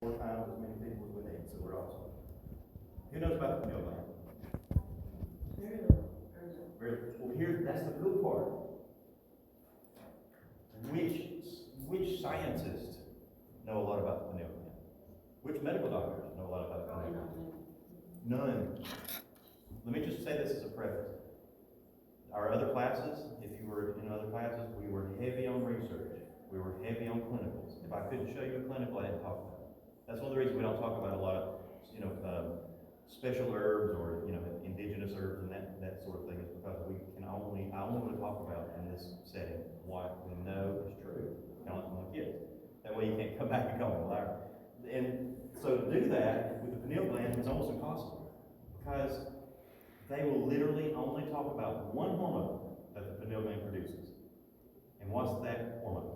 4 times as many people as we need, so we're awesome. Who knows about the pineal gland? Very little. Well, that's the cool part. Which scientists know a lot about the pineal gland? Which medical doctors know a lot about the pineal gland? None. Let me just say this as a preface. Our other classes, if you were in other classes, we were heavy on research. We were heavy on clinicals. If I couldn't show you a clinical, I didn't talk about it. That's one of the reasons we don't talk about a lot of, special herbs or, indigenous herbs and that sort of thing, is because I only want to talk about in this setting what we know is true. Kind of like my kids. That way you can't come back and call me a liar. And so to do that with the pineal gland is almost impossible, because they will literally only talk about one hormone that the pineal gland produces. And what's that hormone?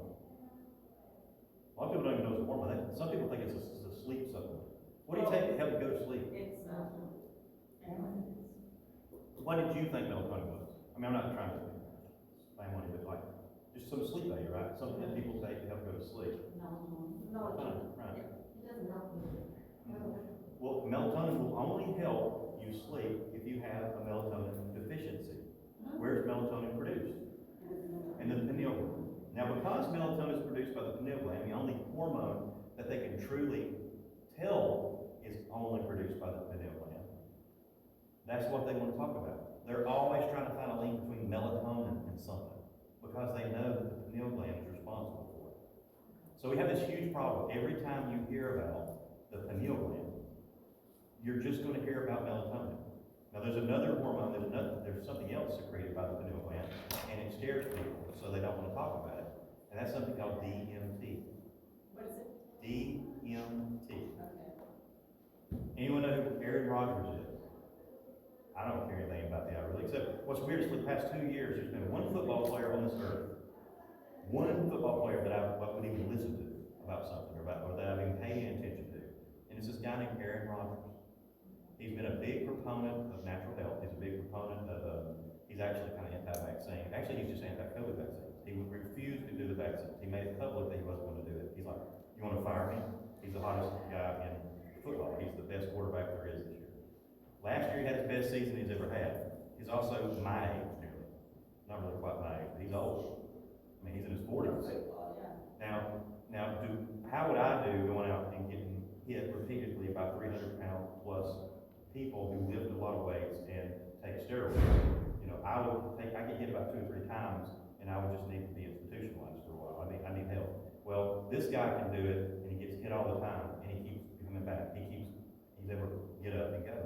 A lot of people don't even know it's a hormone. Some people think it's a sleep supplement. What do you take to help you go to sleep? It's What did you think melatonin was? I mean, I'm not trying to explain what it was like. Just some sleep aid, right? Something that people take to help go to sleep. Melatonin, right? It doesn't help me. Well, melatonin will only help you sleep if you have a melatonin deficiency. Where's melatonin produced? In the pineal gland. Now, because melatonin is produced by the pineal gland, the only hormone that they can truly tell is only produced by the pineal gland. That's what they want to talk about. They're always trying to find a link between melatonin and something, because they know that the pineal gland is responsible for it. So we have this huge problem. Every time you hear about the pineal gland, you're just going to hear about melatonin. Now there's another hormone, there's something else secreted by the pineal gland, and it scares people, so they don't want to talk about it. And that's something called DMT. What is it? DMT. Okay. Anyone know who Aaron Rodgers is? I don't care anything about the really, except what's weird is for the past 2 years, there's been one football player on this earth, one football player that I would even listen to about something, or that I've even paid any attention to. And it's this guy named Aaron Rodgers. He's been a big proponent of natural health. He's a big proponent of, he's actually kind of anti-vaccine. Actually, he's just anti-COVID vaccines. He refused to do the vaccines. He made it public that he wasn't going to do it. He's like, you want to fire me? He's the hottest guy in football. He's the best quarterback there is this year. Last year he had his best season he's ever had. He's also my age, nearly. Not really quite my age, but he's old. I mean, he's in his 40s. Now, how would I do going out and getting hit repeatedly by 300-pound plus people who lift a lot of weights and take steroids? I get hit about 2 or 3 times, and I would just need to be institutionalized for a while. I need help. Well, this guy can do it, and he gets hit all the time, and he keeps coming back. He's able to get up and go.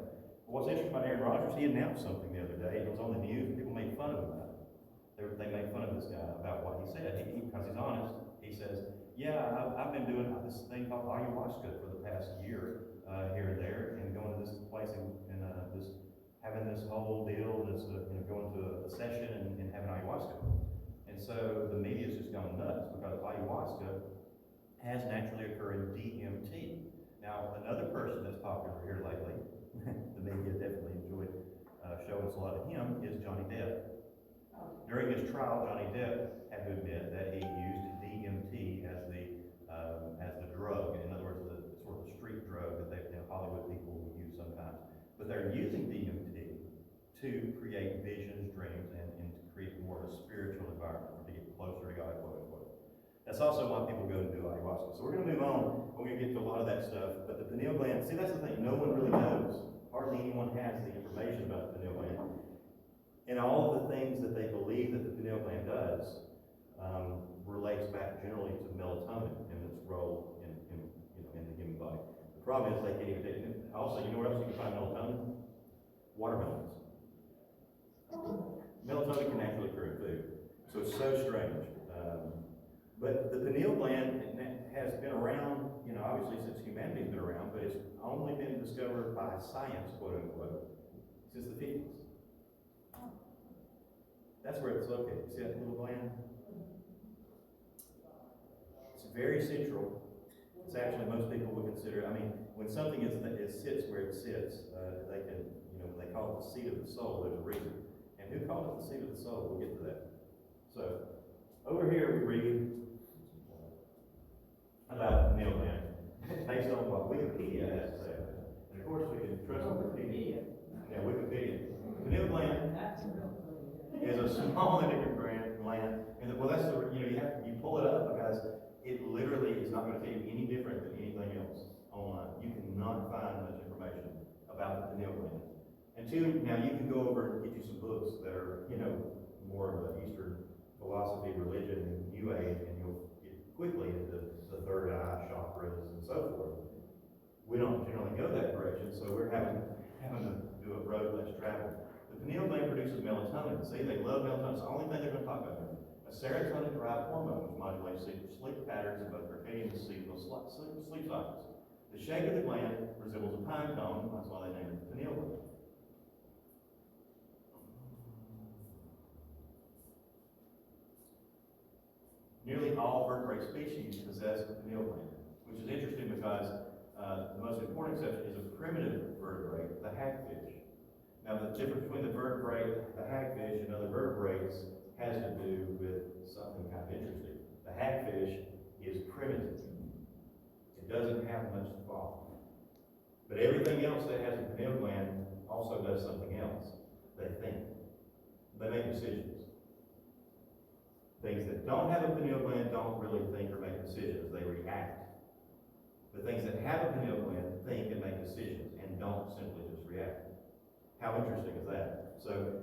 What's interesting about Aaron Rodgers, he announced something the other day. It was on the news, and people made fun of him about it. They made fun of this guy about what he said. Because he's honest, he says, yeah, I've been doing this thing called ayahuasca for the past year, here and there, and going to this place and having this whole deal, going to a session and having ayahuasca. And so the media's just gone nuts, because ayahuasca has naturally occurring DMT. Now, another person that's popular here lately, the media definitely enjoyed showing us a lot of him, is Johnny Depp. During his trial, Johnny Depp had to admit that he used DMT as the drug. In other words, the sort of the street drug that Hollywood people will use sometimes. But they're using DMT to create visions, dreams, and to create more of a spiritual environment, to get closer to God, quote unquote. That's also why people go and do ayahuasca. So we're going to move on. We're going to get to a lot of that stuff. But the pineal gland, see, that's the thing. No one really knows. Hardly anyone has the information about the pineal gland. And all of the things that they believe that the pineal gland does relates back generally to melatonin and its role in the human body. The problem is they can't even take it. Also, you know where else you can find melatonin? Watermelons. Melatonin can actually occur in food. So it's so strange. But the pineal gland has been around, obviously since humanity's been around, but it's only been discovered by science, quote unquote, since the 50s. That's where it's located. See that little gland? It's very central. It's actually, most people would consider, when something sits where it sits, they can, when they call it the seat of the soul, there's a reason. And who called it the seat of the soul? We'll get to that. So, over here we read about the pineal gland. based on what Wikipedia has to say about it. And of course, we can trust Wikipedia. Yeah, Wikipedia. Pineal gland is a small endocrine gland, and well, that's the, you pull it up because it literally is not gonna tell you any different than anything else online. You cannot find much information about the pineal gland. Now you can go over and get you some books that are, more of an Eastern philosophy, religion, New Age, and you'll get quickly into the third eye, chakras, and so forth. We don't generally go that direction, so we're having to do a road less traveled. The pineal gland produces melatonin. See, they love melatonin. It's the only thing they're going to talk about here. A serotonin-derived hormone which modulates sleep patterns in both circadian and seasonal sleep cycles. The shape of the gland resembles a pine cone. That's why they named it the pineal gland. Nearly all vertebrate species possess a pineal gland, which is interesting because the most important exception is a primitive vertebrate, the hagfish. Now, the difference between the vertebrate, the hagfish, and other vertebrates has to do with something kind of interesting. The hagfish is primitive. It doesn't have much thought. But everything else that has a pineal gland also does something else. They think. They make decisions. Things that don't have a pineal gland don't really think or make decisions. They react. The things that have a pineal gland think and make decisions and don't simply just react. How interesting is that? So,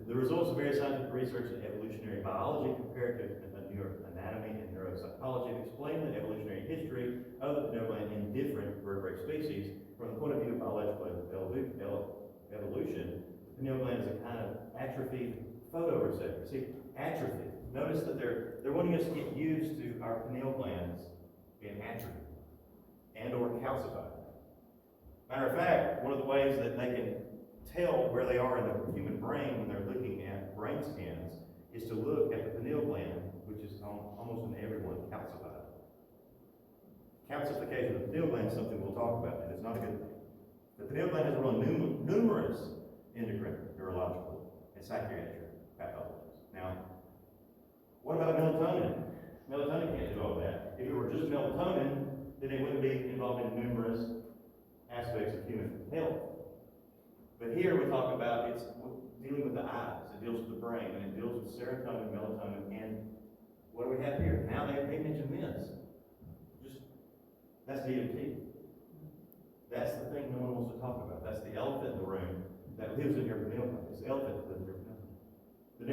the results of various scientific research in evolutionary biology, comparative anatomy, and neuropsychology explain the evolutionary history of the pineal gland in different vertebrate species. From the point of view of biological evolution, the pineal gland is a kind of atrophied photoreceptor. See, atrophy. Notice that they're wanting us to get used to our pineal glands being atrophied and or calcified. Matter of fact, one of the ways that they can tell where they are in the human brain when they're looking at brain scans is to look at the pineal gland, which is almost in everyone calcified. Calcification of the pineal gland is something we'll talk about, and it's not a good thing. The pineal gland has run numerous endocrine, neurological, and psychiatric pathologies. Now, what about melatonin? Melatonin can't do all that. If it were just melatonin, then it wouldn't be involved in numerous aspects of human health. But here we talk about it's dealing with the eyes, it deals with the brain, and it deals with serotonin, melatonin, and what do we have here? Now they mention this. That's DMT. That's the thing no one wants to talk about. That's the elephant in the room that lives in your pineal gland. It's the elephant that lives in your pineal gland. This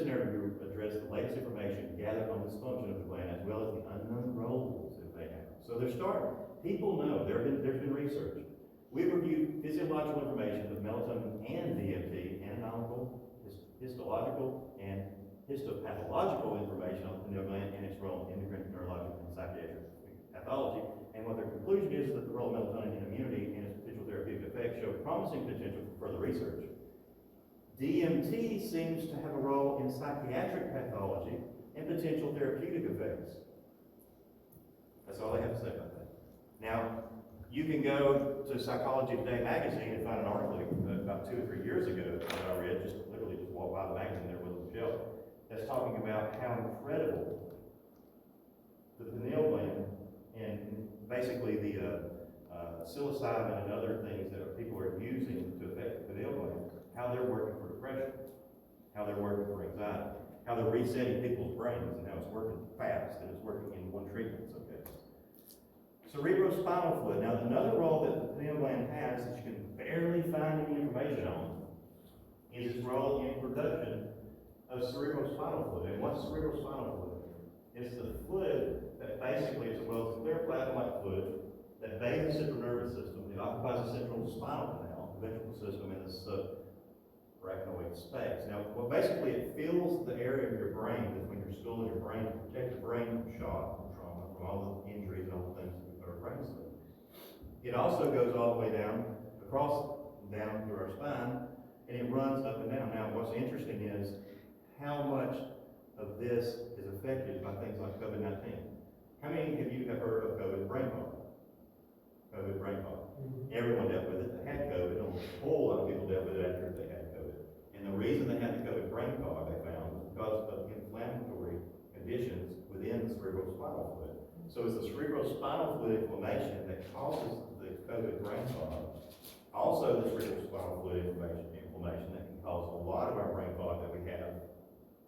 narrative review addressed the latest information gathered on this function of the gland as well as the unknown roles that they have. So they're starting. People know. There's been research. We've reviewed physiological information of melatonin and DMT, anatomical, histological, and histopathological information on the pineal gland and its role in endocrine, neurological, and psychiatric pathology. And what their conclusion is that the role of melatonin in immunity and its potential therapeutic effects show promising potential for further research. DMT seems to have a role in psychiatric pathology and potential therapeutic effects. That's all I have to say about that. Now, you can go to Psychology Today magazine and find an article about 2 or 3 years ago that I read, literally just walked by the magazine, there was a shelf, that's talking about how incredible the pineal gland and basically the psilocybin and other things that people are using to affect the pineal gland, how they're working for depression, how they're working for anxiety, how they're resetting people's brains, and how it's working fast and it's working in one treatment in some cases. Cerebrospinal fluid. Now, another role that the pineal gland has that you can barely find any information on is its role in production of cerebrospinal fluid. And what's cerebrospinal fluid? It's the fluid that basically is a clear plasma-like fluid that bathes the central nervous system. It occupies the central spinal canal, the ventricle system, and the subarachnoid space. Now, basically it fills the area of your brain between your skull and your brain to protect the brain from shock, from trauma, from all the injuries and all the things that we put our brains through. It also goes all the way down through our spine, and it runs up and down. Now, what's interesting is how much of this is affected by things like COVID-19. How many of you have heard of COVID brain fog? COVID brain fog. Everyone dealt with it. They had COVID. A whole lot of people dealt with it after they had COVID. And the reason they had the COVID brain fog, they found, was because of inflammatory conditions within the cerebrospinal fluid. So So it's the cerebrospinal fluid inflammation that causes the COVID brain fog. Also, the cerebrospinal fluid inflammation that can cause a lot of our brain fog that we have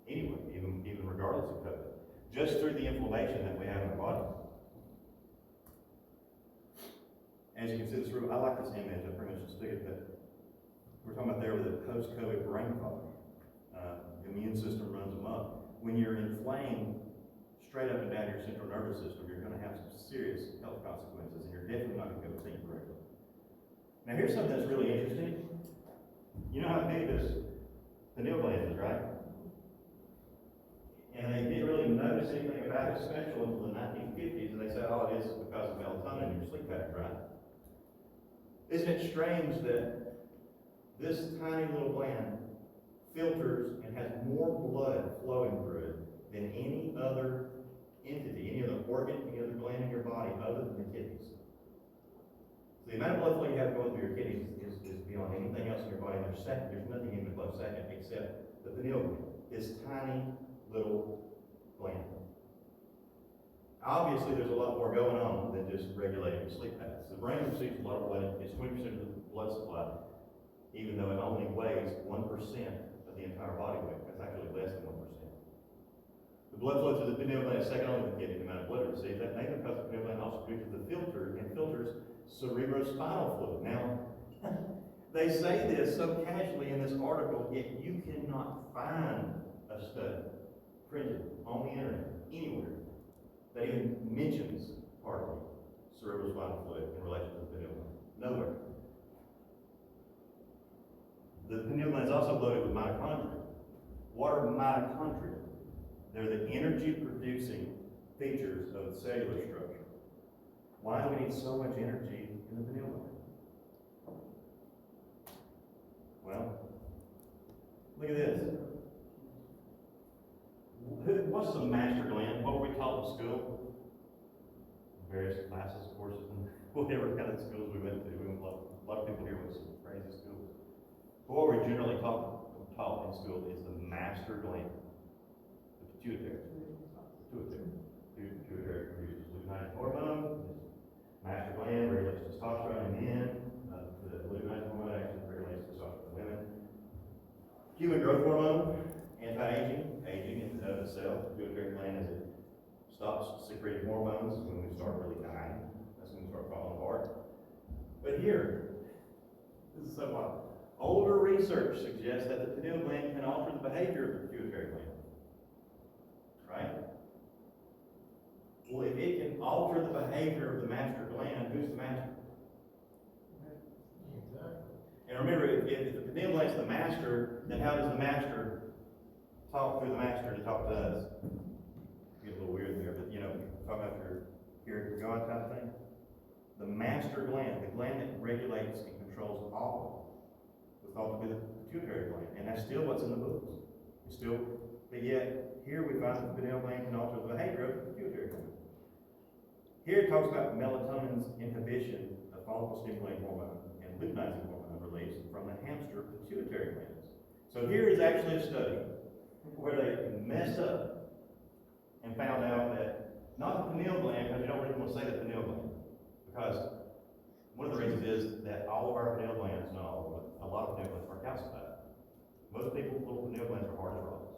anyway, even regardless of COVID, just through the inflammation that we have in our body. As you can see, I like this image. I pretty much just took it, but we're talking about there with a post-COVID brain fog. The immune system runs amok. When you're inflamed straight up and down your central nervous system, you're going to have some serious health consequences, and you're definitely not going to be able to think correctly. Now, here's something that's really interesting. You know how big this pineal gland is, right? And they didn't really notice anything about it special until the 1950s, and they said, oh, it is because of melatonin in your sleep patterns, right? Isn't it strange that this tiny little gland filters and has more blood flowing through it than any other entity, any other organ, any other gland in your body other than the kidneys? So the amount of blood flow you have going through your kidneys is beyond anything else in your body. There's nothing even close second except the pineal gland, this tiny little gland. Obviously, there's a lot more going on than just regulating sleep patterns. The brain receives a lot of blood. It's 20% of the blood supply, even though it only weighs 1% of the entire body weight. That's actually less than 1%. The blood flow to the pineal gland is second only to the kidney, the amount of blood it receives. That mainly because the pineal gland also produces the filter and filters cerebrospinal fluid. Now, they say this so casually in this article, yet you cannot find a study printed on the internet anywhere that even mentions hardly cerebrospinal fluid in relation to the pineal gland. Nowhere. The pineal gland is also loaded with mitochondria. What are mitochondria? They're the energy-producing features of the cellular structure. Why do we need so much energy in the pineal gland? Well, look at this. What's the master gland? What were we taught in school? Various classes, courses, and whatever kind of schools we went to. A lot of people here went to some crazy schools. But what we're generally taught in school is the master gland, the pituitary. Pituitary produces luteinizing hormone. Master gland regulates testosterone in men. The luteinizing hormone actually regulates testosterone in women. Human growth hormone, anti-aging, aging in and of itself. The pituitary gland, as it stops secreting hormones, is when we start really dying. That's when we start falling apart. But here, this is so wild. Older research suggests that the pineal gland can alter the behavior of the pituitary gland. Right? Well, if it can alter the behavior of the master gland, who's the master? Exactly. And remember, if the pineal gland is the master, then how does the master talk through the master to talk to us? Get a little weird there, but talk about your God type thing. The master gland, the gland that regulates and controls all, was thought to be the pituitary gland, and that's still what's in the books. It's still, but yet here we find that the pineal gland can alter the behavior of the pituitary gland. Here it talks about melatonin's inhibition of follicle-stimulating hormone and luteinizing hormone release from the hamster pituitary glands. So here is actually a study where they messed up and found out that not the pineal gland, because you don't really want to say the pineal gland, because one of the reasons is that all of our pineal glands, not all of them, but a lot of pineal glands are calcified. Most people's little pineal glands are hard as rocks.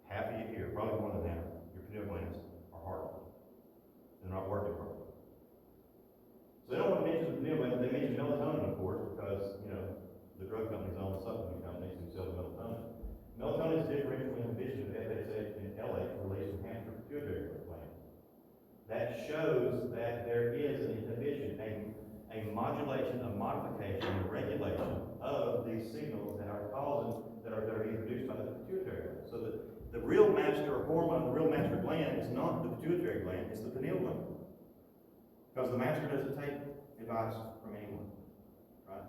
Half of you here, probably more than half, your pineal glands are hard. They're not working properly. So they don't want to mention the pineal gland, they mention melatonin, of course, because, the drug companies own the supplement companies who sell melatonin. Melatonin is differential inhibition of FSH and LH released from hamster pituitary gland. That shows that there is an inhibition, a modulation, a modification, a regulation of these signals that are being produced by the pituitary gland. So the real master hormone, the real master gland is not the pituitary gland, it's the pineal gland. Because the master doesn't take advice from anyone. Right?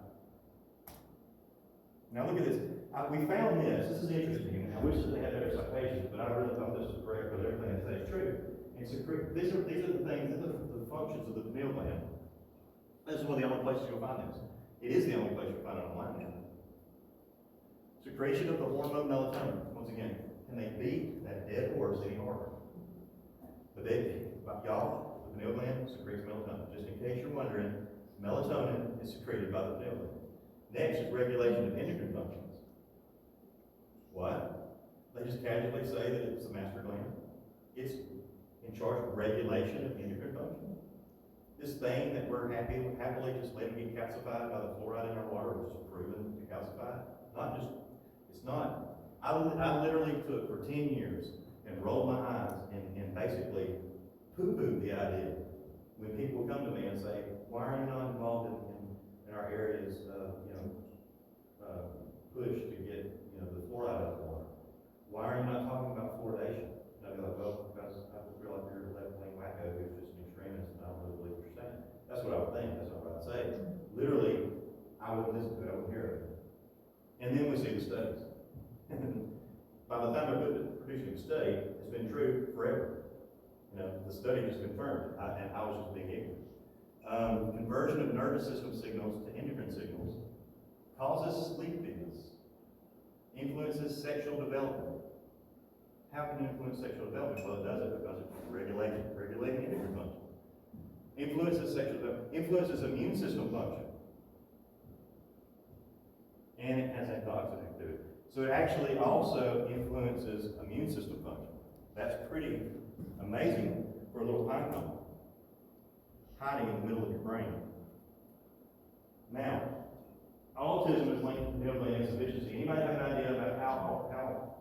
Now look at this. We found this. This is interesting. I wish that they had better citations, but I really thought this was correct because everything they say is true. And so these are the things, these are the functions of the pineal gland. This is one of the only places you'll find this. It is the only place you'll find it online now. Secretion of the hormone melatonin. Once again, can they beat that dead horse any harder? But y'all, The pineal gland secretes melatonin. Just in case you're wondering, melatonin is secreted by the pineal gland. Next is regulation of endocrine functions. What? They just casually say that it's the master gland. It's in charge of regulation of endocrine function. This thing that we're happily just letting get calcified by the fluoride in our water, which is proven to calcify. It's not. I literally took for 10 years and rolled my eyes and basically poo-pooed the idea when people come to me and say, why are you not involved in our areas push to get the fluoride out of the water? Why are you not talking about fluoridation? And I'd be like, well, because I feel like you're a left-wing wacko who's just an extremist and I don't really believe what you're saying. That's what I would think, that's not what I'd say. Literally, I wouldn't listen to it, I wouldn't hear it. And then we see the studies. By the time they're producing a study, it's been true forever. The study just confirmed it, and I was just being ignorant. Conversion of nervous system signals to endocrine signals causes sleepiness, influences sexual development. How can it influence sexual development? Well, it does it because it's regulating endocrine function. Influences sexual development, influences immune system function. And it has antioxidant activity. So it actually also influences immune system function. That's pretty amazing for a little pine cone hiding in the middle of your brain. Now, autism is linked to pineal gland insufficiency. Anybody have an idea about how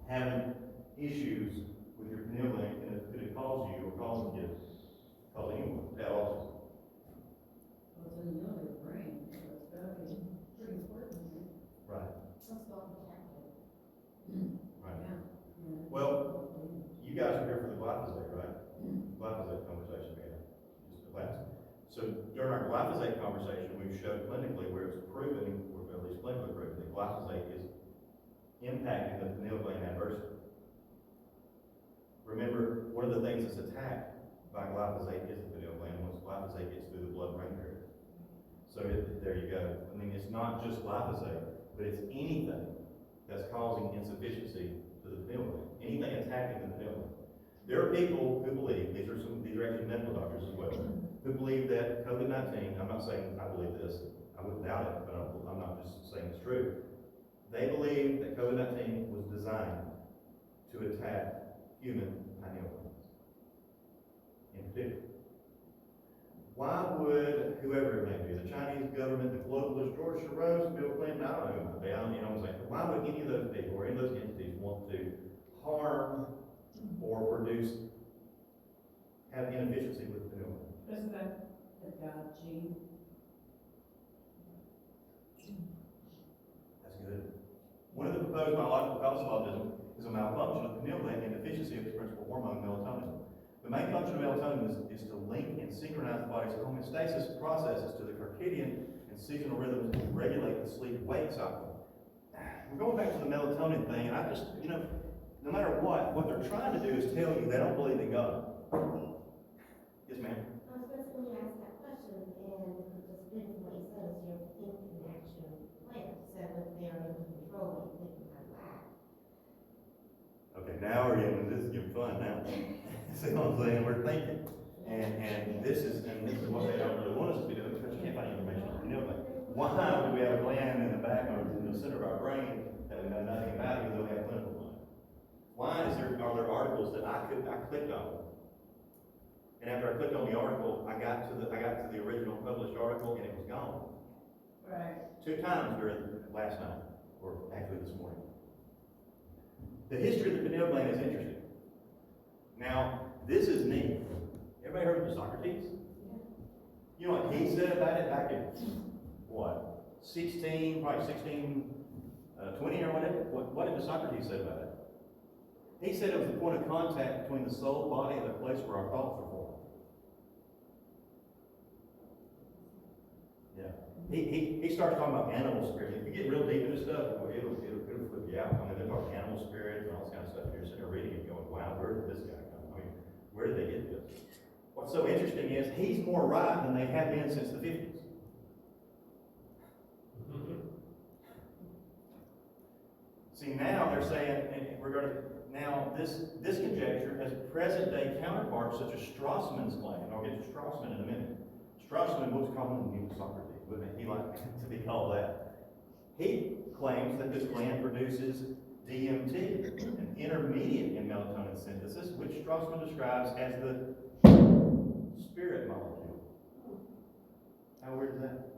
having issues with your pineal gland could it cause you or cause the kids, cause anyone to have autism? Well, it's in the middle of your brain, so it's gotta be pretty important. Right. That's not protected. Right. Yeah. Well, you guys are here for the glyphosate, right? Glyphosate conversation we had just the last. So during our glyphosate conversation, we showed clinically where it's proven, or at least clinically proven, that glyphosate is impacting the pineal gland adversely. Remember, one of the things that's attacked by glyphosate is the pineal gland once glyphosate gets through the blood-brain barrier. So there you go. I mean, it's not just glyphosate, but it's anything that's causing insufficiency to the pineal gland. Anything attacking the pineal gland. There are people who believe, these are actually medical doctors as well, who believe that COVID-19, I'm not saying I believe this, I wouldn't doubt it, but I'm not just saying it's true. They believe that COVID-19 was designed to attack human pineal glands in particular. Why would whoever it may be, the Chinese government, the globalists, George Soros, Bill Clinton, I don't know who it might be, I'm saying, why would any of those people or any of those entities want to harm or have inefficiency with the pineal gland? Isn't that the God gene? That's good. One of the proposed biological causes of autism is a malfunction of the pineal gland and deficiency of its principal hormone, melatonin. The main function of melatonin is to link and synchronize the body's homeostasis processes to the circadian and seasonal rhythms to regulate the sleep-wake cycle. We're going back to the melatonin thing, and I just, no matter what they're trying to do is tell you they don't believe in God. Yes, ma'am? Especially when you ask that question, and just reading what he says, you're thinking action plan. So if they are in control, you think out loud. Okay, now this is getting fun now. See what I'm saying? We're thinking. And this is what they don't really want us to be doing because you can't find information on the pineal gland. Why do we have a gland in the back or in the center of our brain that we know nothing about even though we have clinical mind? Why are there articles that I clicked on? And after I clicked on the article, I got to the original published article and it was gone. Right. 2 times during last night, or actually this morning. The history of the pineal gland is interesting. Now, this is neat. Everybody heard of Socrates? You know what he said about it back in, what, 16, probably 1620 or whatever? What did Socrates say about it? He said it was the point of contact between the soul, body, and the place where our thoughts are formed. Yeah. He starts talking about animal spirits. If you get real deep into stuff, it'll flip you out. I mean, they're talking animal spirits and all this kind of stuff. You're sitting there reading it going, wow, where did this guy come? I mean, where did they get this? What's so interesting is he's more right than they have been since the 50s. See, now they're saying, and we're going to, now Now, this conjecture has present-day counterparts such as Strassman's gland. I'll get to Strassman in a minute. Strassman was commonly Socrates, wouldn't he? He liked to be called that. He claims that this gland produces DMT, an intermediate in melatonin synthesis, which Strassman describes as the spirit molecule. How weird is that?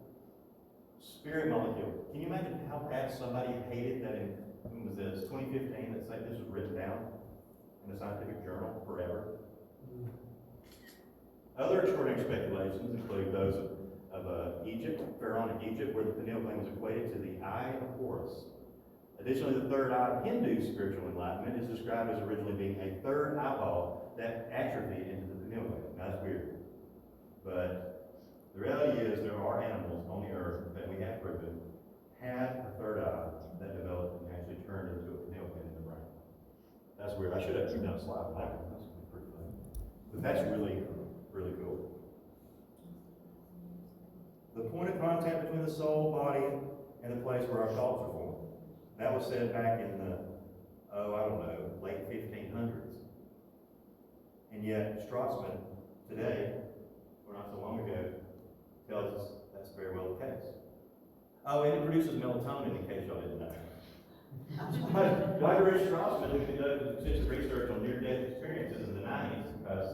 Spirit molecule. Can you imagine how bad somebody hated that in, when was this, 2015, that say this was written down in a scientific journal forever? Other extraordinary speculations include those of Egypt, pharaonic Egypt, where the pineal gland was equated to the eye of Horus. Additionally, the third eye of Hindu spiritual enlightenment is described as originally being a third eyeball that atrophied into the pineal gland. Now, that's weird. But the reality is there are animals on the earth that we have proven had a third eye that developed and actually turned into a pineal gland in the brain. That's weird. I should have done a slide on that one. That's pretty funny. But that's really, really cool. The point of contact between the soul, body, and the place where our thoughts are formed. That was said back in the, late 1500s. And yet, Strassman, today, or not so long ago, tells us that's very well the case. Oh, and it produces melatonin, in case y'all didn't know. Dr. Rich Strassman, who did extensive research on near-death experiences in the 90s, because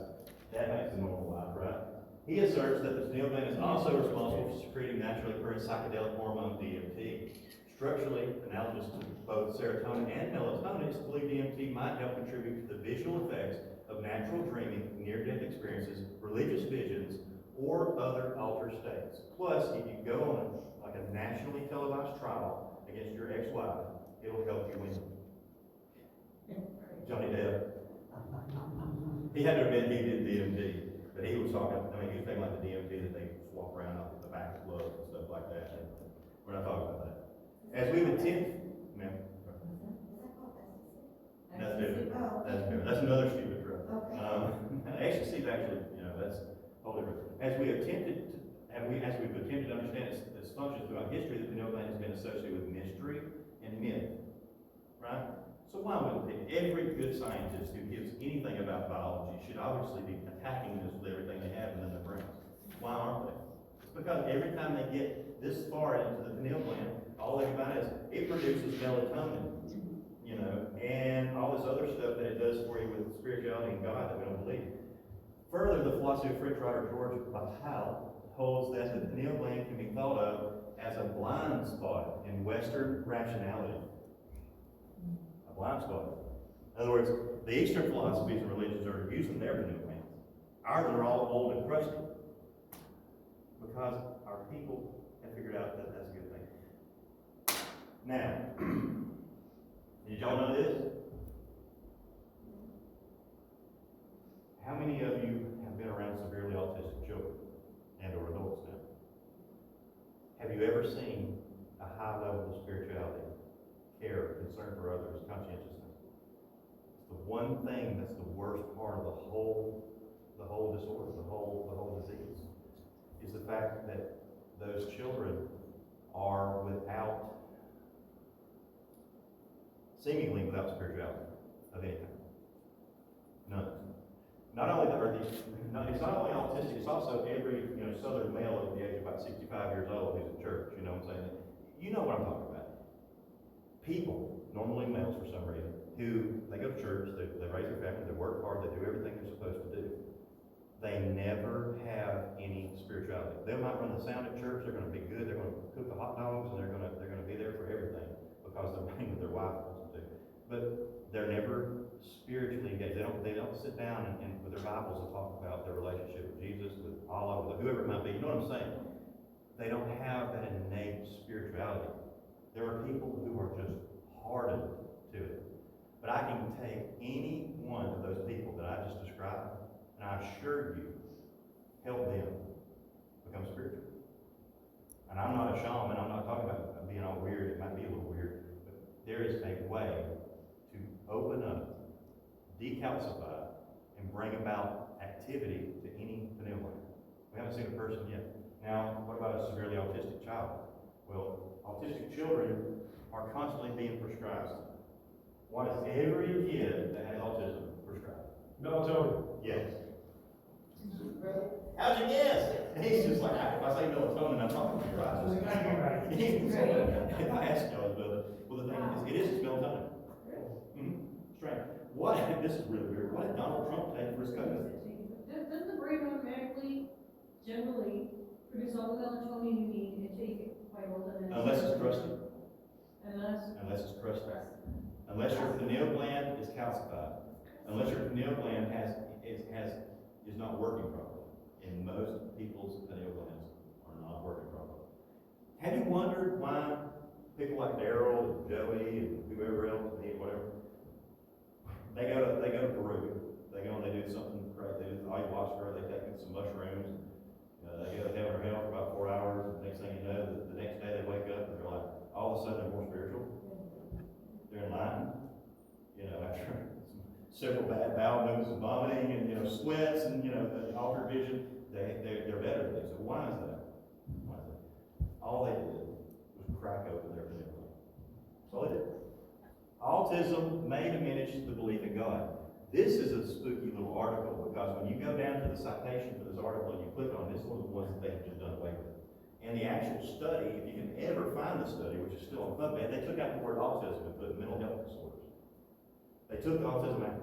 that makes a normal life, right? He asserts that the pineal gland is also responsible for secreting naturally occurring psychedelic hormone DMT. Structurally analogous to both serotonin and melatonin, it's believed DMT might help contribute to the visual effects of natural dreaming, near-death experiences, religious visions, or other altered states. Plus, if you go on like a nationally televised trial against your ex-wife, it'll help you win. Johnny Depp. He had to admit he did DMT, but he was talking, he was taking like the DMT that they swap around out the back of gloves and stuff like that. And we're not talking about that. As we would tend, ma'am. That's different. That's different. That's another stupid drug. Ecstasy is actually, that's whole different. As we've attempted to understand its functions throughout history, the pineal gland has been associated with mystery and myth, right? So why wouldn't every good scientist who gives anything about biology should obviously be attacking this with everything they have in their brains? Why aren't they? It's because every time they get this far into the pineal gland, all they find is it produces melatonin, and all this other stuff that it does for you with spirituality and God that we don't believe. Further, the philosophy of French writer George Pineal holds that the pineal gland can be thought of as a blind spot in Western rationality. A blind spot. In other words, the Eastern philosophies and religions are using their pineal glands. Ours are all old and crusty because our people have figured out that that's a good thing. Now, did y'all know this? How many of you have been around severely autistic children and or adults now? Have you ever seen a high level of spirituality, care, concern for others, conscientiousness? It's the one thing that's the worst part of the whole disorder, the whole disease, is the fact that those children are seemingly without spirituality of any kind. None. Not only it's not only autistic, it's also every Southern male over the age of about 65 years old who's in church. You know what I'm saying? You know what I'm talking about. People, normally males for some reason, who they go to church, they raise their family, they work hard, they do everything they're supposed to do. They never have any spirituality. They might run the sound at church. They're going to be good. They're going to cook the hot dogs, and they're going to be there for everything because they're being with their wife wants them to. But they're never spiritually engaged. They don't sit down and with their Bibles and talk about their relationship with Jesus, with Allah, with whoever it might be. You know what I'm saying? They don't have that innate spirituality. There are people who are just hardened to it. But I can take any one of those people that I just described, and I assure you, help them become spiritual. And I'm not a shaman. I'm not talking about being all weird. It might be a little weird. But there is a way to open up, decalcify, and bring about activity to any pineal gland. We haven't seen a person yet. Now, what about a severely autistic child? Well, autistic children are constantly being prescribed Why is every kid that has autism prescribed? Melatonin. Yes. How'd you guess? He's just like, if I say melatonin, I'm talking to your eyes. If I ask y'all about it, well, the thing is, it is just melatonin. Strange. What, this is really weird, what did Donald Trump take for his COVID? Doesn't the brain automatically, generally, produce all the melatonin you need until you get quite old and then? Unless it's crusty. Unless It's crusty. Unless your pineal gland is calcified. Unless your pineal gland is not working properly. And most people's pineal glands are not working properly. Have you wondered why people like Daryl and Joey and whoever else, me, whatever, they go to Peru. They go and they do something crazy. They do ayahuasca, they take some mushrooms. They go to heaven or hell for about 4 hours. And next thing you know, the next day they wake up and they're like, all of a sudden they're more spiritual. They're enlightened. After several bad bowel movements and vomiting and, sweats and, the altered vision, they're better than they. So why is that? All they did was crack open their pineal gland. That's all they did. Autism may diminish the belief in God. This is a spooky little article because when you go down to the citation for this article and you click on it, this is one of the ones that they've just done away with. And the actual study, if you can ever find the study, which is still on PubMed, they took out the word autism and put mental health disorders. They took the autism out.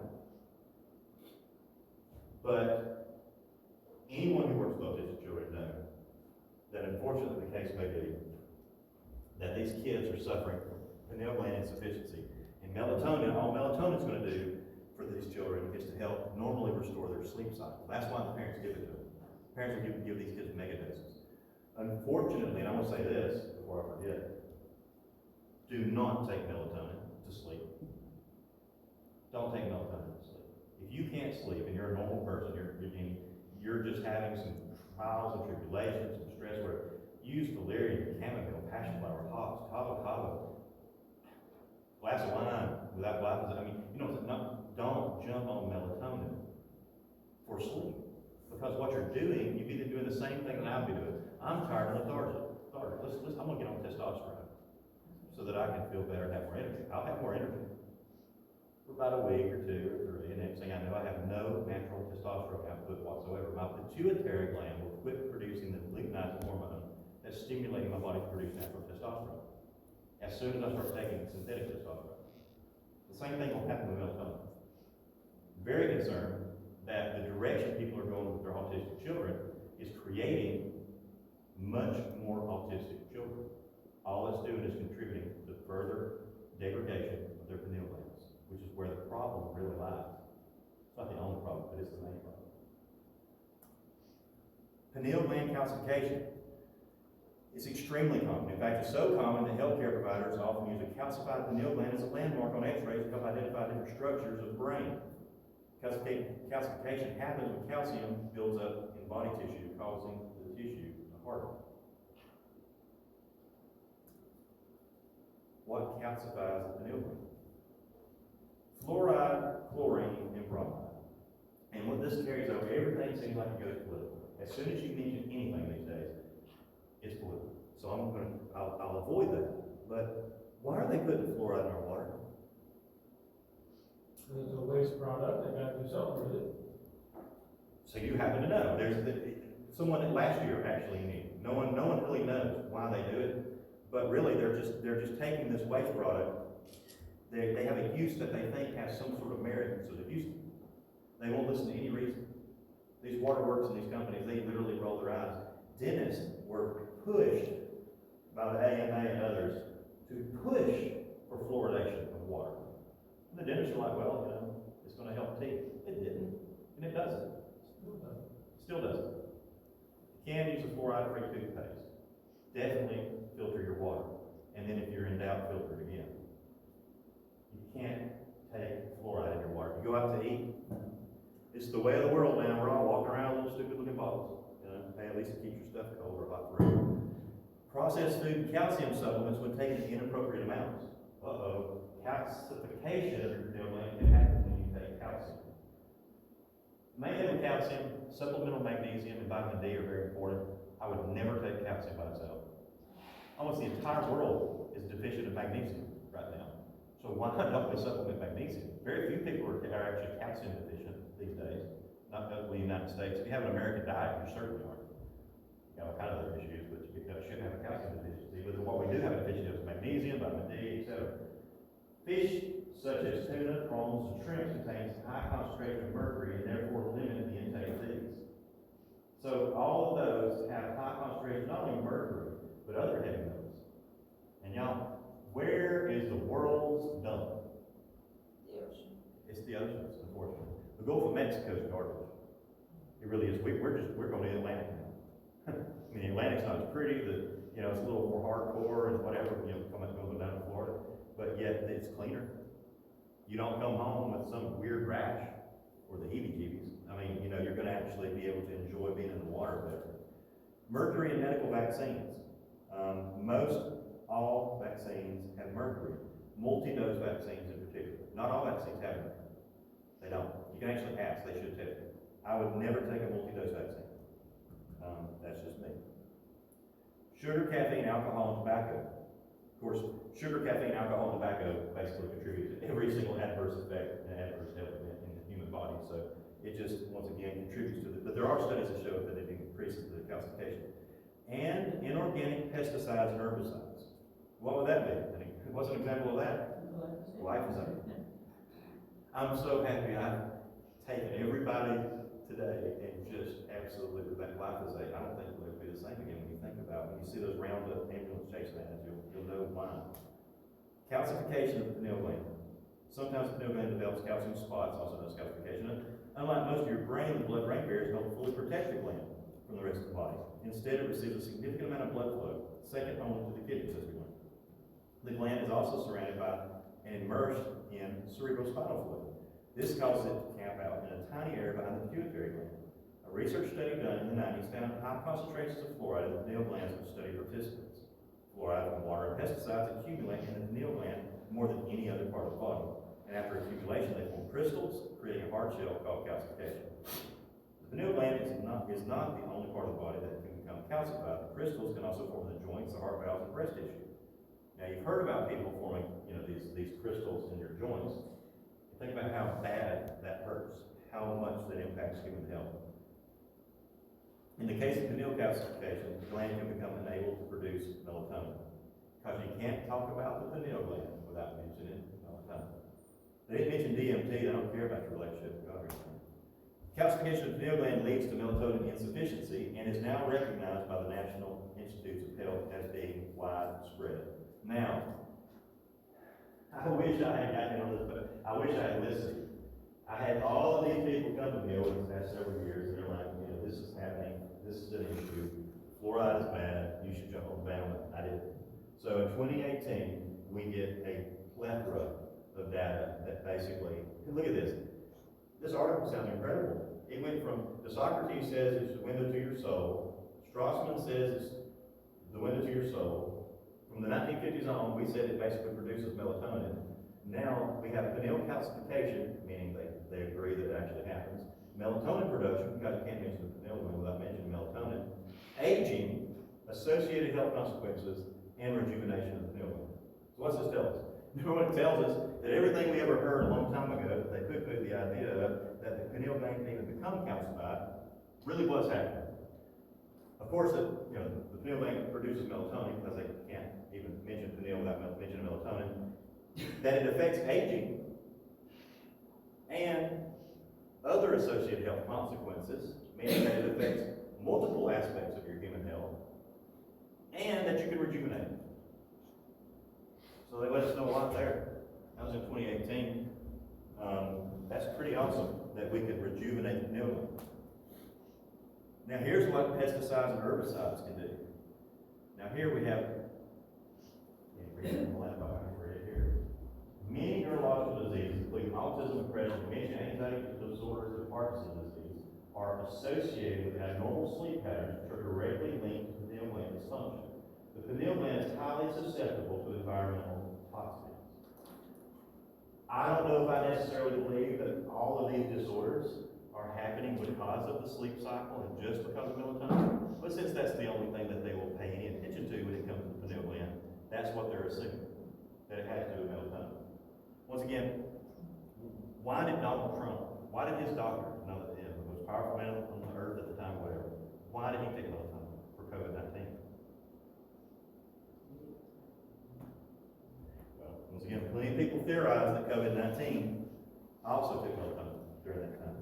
But anyone who works with autistic children knows that unfortunately the case may be that these kids are suffering from pineal gland insufficiency. And melatonin, all melatonin is going to do for these children is to help normally restore their sleep cycle. That's why the parents give it to them. Parents are give these kids mega doses. Unfortunately, and I'm going to say this before I forget, do not take melatonin to sleep. Don't take melatonin to sleep. If you can't sleep and you're a normal person, you're just having some trials and tribulations, some stress, where use valerian, chamomile, passion flower, hops, kava, glass of wine without glyphosate. Don't jump on melatonin for sleep. Because what you're doing, you'd be doing the same thing that I'd be doing. I'm tired and lethargic. Listen, I'm going to get on testosterone so that I can feel better and have more energy. I'll have more energy for about a week or 2 or 3, and next thing I know, I have no natural testosterone output whatsoever. My pituitary gland will quit producing the luteinizing hormone that's stimulating my body to produce natural testosterone as soon as I start taking synthetic testosterone. The same thing will happen with melatonin. Very concerned that the direction people are going with their autistic children is creating much more autistic children. All it's doing is contributing to further degradation of their pineal glands, which is where the problem really lies. It's not the only problem, but it's the main problem. Pineal gland calcification is extremely common. In fact, it's so common that healthcare providers often use a calcified pineal gland as a landmark on x-rays to help identify different structures of the brain. Calcification happens when calcium builds up in body tissue, causing the tissue to harden. What calcifies the pineal gland? Fluoride, chlorine, and bromide. And what this carries over, everything seems like it goes political. As soon as you mention anything these days, it's political. So I'll avoid that. But why are they putting fluoride in our water? It's a waste product, they gotta do something with it. So you happen to know. There's someone that last year actually knew. No one really knows why they do it. But really, they're just taking this waste product. They have a use that they think has some sort of merit, so they've used it. They won't listen to any reason. These waterworks and these companies, they literally roll their eyes. Dentists were pushed by the AMA and others to push for fluoridation of water. And the dentists are like, well, it's going to help teeth. It didn't, and it doesn't. Still doesn't. You can use a fluoride-free toothpaste. Definitely filter your water. And then if you're in doubt, filter it again. You can't take fluoride in your water. You go out to eat, it's the way of the world now. We're all walking around with little stupid-looking bottles. Hey, at least it keeps your stuff cold or hot for you. Processed food and calcium supplements when taken in inappropriate amounts. Calcification of your pineal gland can happen when you take calcium. Mainly with calcium, supplemental magnesium and vitamin D are very important. I would never take calcium by itself. Almost the entire world is deficient of magnesium right now. So why don't we supplement magnesium? Very few people are actually calcium deficient these days, not only in the United States. If you have an American diet, you certainly aren't. You know, kind of other issues, but you shouldn't have a calcium deficiency. But what we do have a deficiency is magnesium, vitamin D, etc. Fish such as tuna, prawns, and shrimp contains high concentration of mercury and therefore limit the intake of these. So all of those have high concentration, not only mercury, but other heavy metals. And y'all, where is the world's dump? The ocean. It's the oceans, unfortunately. The Gulf of Mexico is garbage. It really is. We're going to the Atlantic now. I mean, the Atlantic's not as pretty. It's a little more hardcore and whatever. Going down to Florida, but yet it's cleaner. You don't come home with some weird rash or the heebie-jeebies. I mean, you're going to actually be able to enjoy being in the water better. Mercury in medical vaccines. Most all vaccines have mercury. Multi-dose vaccines in particular. Not all vaccines have mercury. They don't. You can actually ask. They should test it. I would never take a multi-dose vaccine. That's just me. Sugar, caffeine, alcohol, and tobacco. Of course, sugar, caffeine, alcohol, and tobacco basically contribute to every single adverse effect and adverse health event in the human body. So it just, once again, contributes to it. But there are studies that show that it increases the calcification. And inorganic pesticides and herbicides. What would that be? What's an example of that? Glyphosate. I'm so happy I've taken everybody today and just absolutely with that glyphosate. I don't think it'll be the same again when you think about it. When you see those Roundup ambulance chasing ads, you'll know why. Calcification of the pineal gland. Sometimes the pineal gland develops calcium spots, also known as calcification. Unlike most of your brain, the blood-brain barriers don't fully protect the gland from the rest of the body. Instead, it receives a significant amount of blood flow, second only to the kidneys, as we learned. The gland is also surrounded by and immersed in cerebrospinal fluid. This causes it to camp out in a tiny area behind the pituitary gland. A research study done in the 90s found high concentrations of fluoride in the pineal glands of study participants. Fluoride from water and pesticides accumulate in the pineal gland more than any other part of the body. And after accumulation, they form crystals, creating a hard shell called calcification. The pineal gland is not the only part of the body that can become calcified. The crystals can also form the joints, the heart valves, and breast tissue. Now, you've heard about people forming, these crystals in your joints. Think about how bad that hurts, how much that impacts human health. In the case of pineal calcification, the gland can become unable to produce melatonin. Because you can't talk about the pineal gland without mentioning melatonin. They didn't mention DMT, they don't care about your relationship with God or anything. Calcification of the pineal gland leads to melatonin insufficiency and is now recognized by the National Institutes of Health as being widespread. Now, I wish I had gotten on this, but I wish I had listened. I had all of these people come to me over the past several years, and they're like, this is happening, this is an issue, fluoride is bad, you should jump on the bandwagon. I didn't. So in 2018, we get a plethora of data that basically, look at this. This article sounds incredible. It went from, Socrates says it's the window to your soul, Strassman says it's the window to your soul. From the 1950s on, we said it basically produces melatonin. Now we have pineal calcification, meaning they agree that it actually happens. Melatonin production, because you can't mention the pineal gland without mentioning melatonin. Aging, associated health consequences, and rejuvenation of the pineal gland. So what's this tell us? Number one, it tells us that everything we ever heard a long time ago that they could put the idea of that the pineal gland can even become calcified really was happening. Of course, the pineal gland produces melatonin because they can't even mention pineal without mentioning melatonin. That it affects aging and other associated health consequences, meaning that it affects multiple aspects of your human health, and that you can rejuvenate. So they let us know a lot there. That was in 2018. That's pretty awesome that we could rejuvenate the pineal gland. Now here's what pesticides and herbicides can do. Now here we have, many neurological diseases, including autism, depression, dementia, anxiety disorders, and Parkinson's disease, are associated with abnormal sleep patterns which are directly linked to pineal gland dysfunction. The pineal gland is highly susceptible to environmental toxins. I don't know if I necessarily believe that all of these disorders are happening because of the sleep cycle and just because of melatonin, but since that's the only thing that they will pay any attention to when it comes to the pineal gland, that's what they're assuming, that it has to do with melatonin. why did his doctor, know that the most powerful man on the earth at the time, whatever, why did he take melatonin for COVID-19? Well, once again, plenty of people theorize that COVID-19 also took melatonin during that time.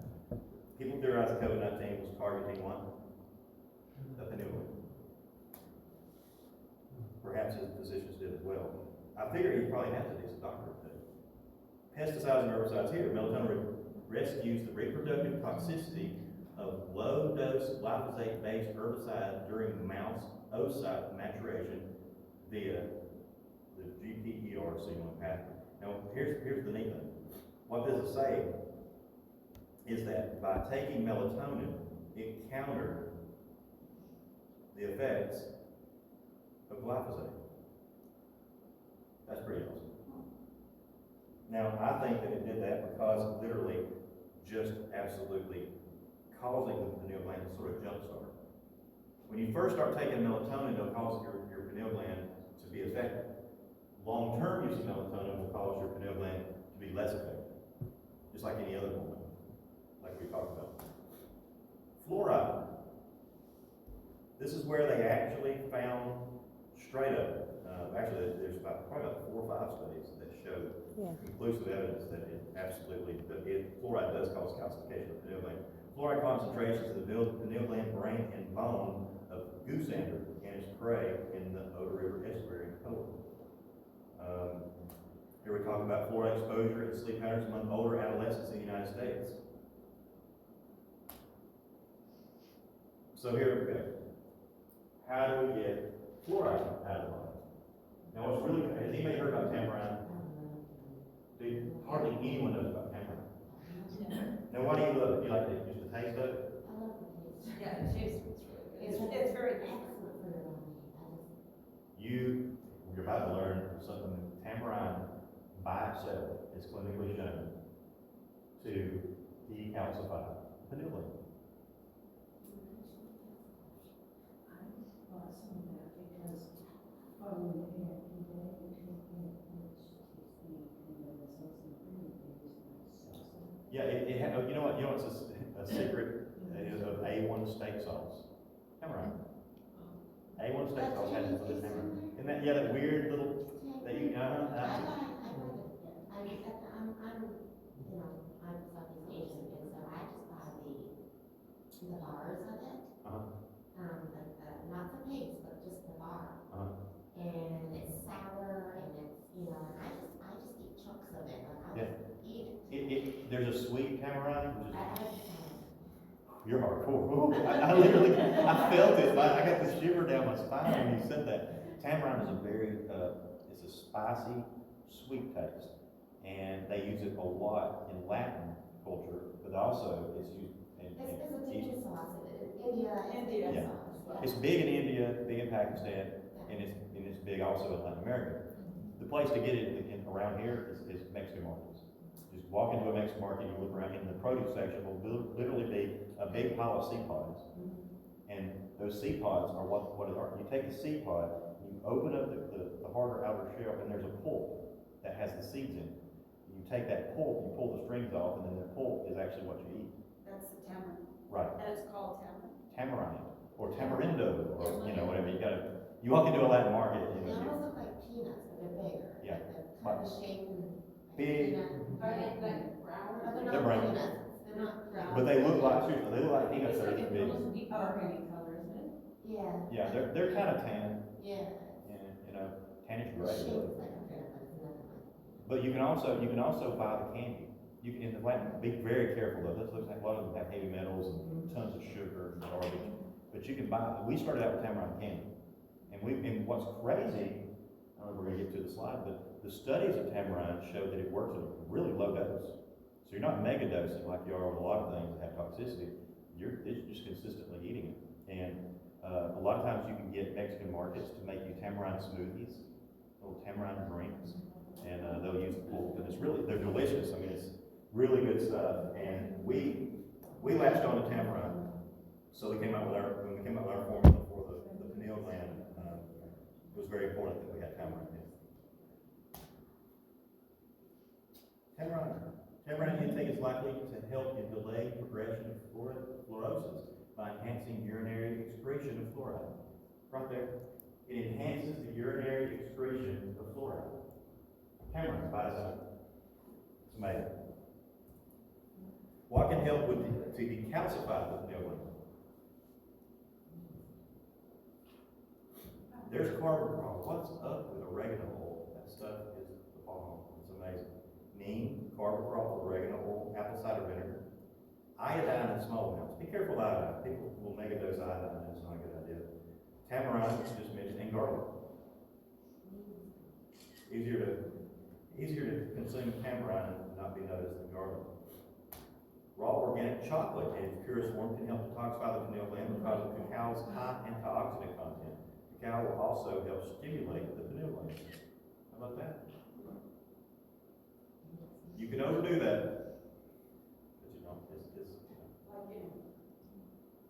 People theorize that COVID-19 was targeting what? The pineal gland. Perhaps his physicians did as well. I figure he probably has a decent doctor too. Pesticides and herbicides here. Melatonin rescues the reproductive toxicity of low-dose glyphosate-based herbicide during mouse oocyte maturation via the GPER signaling pathway. Now, here's the neat thing. What this is saying is that by taking melatonin, it countered the effects of glyphosate. That's pretty awesome. Now, I think that it did that because literally just absolutely causing the pineal gland to sort of jumpstart. When you first start taking melatonin, it'll cause your pineal gland to be affected. Long-term use of melatonin will cause your pineal gland to be less affected, just like any other hormone, like we talked about. Fluoride. This is where they actually found straight up, actually there's probably about 4 or 5 studies that show conclusive evidence that it absolutely, fluoride does cause calcification of the pineal gland. Fluoride concentrations in the pineal gland, brain, and bone of goosander and its prey in the Oder River estuary in Poland. Here we talk about fluoride exposure and sleep patterns among older adolescents in the United States. So here we go. How do we get fluoride out of the body? Now what's really, has anybody heard about tamarine? Dude, hardly anyone knows about tamarine. Now why do you love it? You like just the taste of it? I love the taste. Yeah, it tastes really good. It's very good. Excellent for your body. You're about to learn something. Tamarine by itself is clinically shown to decalcify pineal gland. I bought some of that because following the hair, you know, which is the, Yeah, it had, you know what, it's a secret of A1 steak sauce. Tamarine. A1 steak sauce has a little tamarine. Isn't that, that weird little, that you, I'm Southeast Asian, and so I just buy the bars of it. Not the paste, but just the bar. And it's sour, and it's, and I just eat chunks of it, like I'll just eat it. There's a sweet tamarind, which is, I you're hardcore. Ooh, I literally, I felt it, I got the shiver down my spine when you said that. Tamarind is a very, it's a spicy, sweet taste. And they use it a lot in Latin culture, but also it's used in It's a East. chicken sauce, India Yeah. sauce. It's big in India, big in Pakistan, and it's big also in Latin America. The place to get it around here is Mexican markets. Just walk into a Mexican market, you look around, in the produce section will literally be a big pile of seed pods. And those seed pods are what they are. You take the seed pod, you open up the harder outer shell, and there's a pulp that has the seeds in it. You take that pulp, you pull the strings off, and then the pulp is actually what you eat. That's the tamarind. Right. And it's called tamarind. Tamarind, or tamarindo, or, whatever. You walk into a Latin market, They almost look like peanuts, but they're bigger. Yeah. They're kind of shaped and. Big. Are they like brown? Oh, They're they're brown. not peanuts, they're not brown. but they look like, seriously, they look like peanuts that are this big. deep burgundy color, isn't it? Yeah. Yeah, they're kind of tan, Yeah. and, tannish The gray. shape is like a peanut, but it's nothing like. But you can also buy the candy. You can, in the Latin, be very careful though. This looks like a lot of them have heavy metals and tons of sugar and garbage. But you can buy, we started out with tamarind candy. And what's crazy, I don't know if we're gonna get to the slide, but the studies of tamarind show that it works at a really low dose. So you're not mega dosing like you are with a lot of things that have toxicity. You're just consistently eating it. And a lot of times you can get Mexican markets to make you tamarind smoothies, little tamarind drinks, and they'll use the pulp, and they're delicious. I mean, it's really good stuff. And we latched on to tamarind. So when we came out with our formula for the pineal gland, it was very important that we had tamarind in. Tamarind intake is likely to help in delay progression of fluorosis by enhancing urinary excretion of fluoride. Right there. It enhances the urinary excretion of fluoride. Tamarind by itself. It's amazing. What can help with to decalcify the pineal gland? There's carbohydrate. What's up with oregano oil? That stuff is the bomb. It's amazing. Neem, carbohydrate, oregano oil, apple cider vinegar, iodine in small amounts. Be careful with iodine. People will megadose iodine. It's not a good idea. Tamarind, which just mentioned, and garlic. Easier to consume tamarind and not be noticed than garlic. Raw organic chocolate in its purest form can help detoxify the pineal gland because of cacao's high antioxidant content. Cacao will also help stimulate the pineal gland. How about that? You can overdo that, but you don't. Like anything.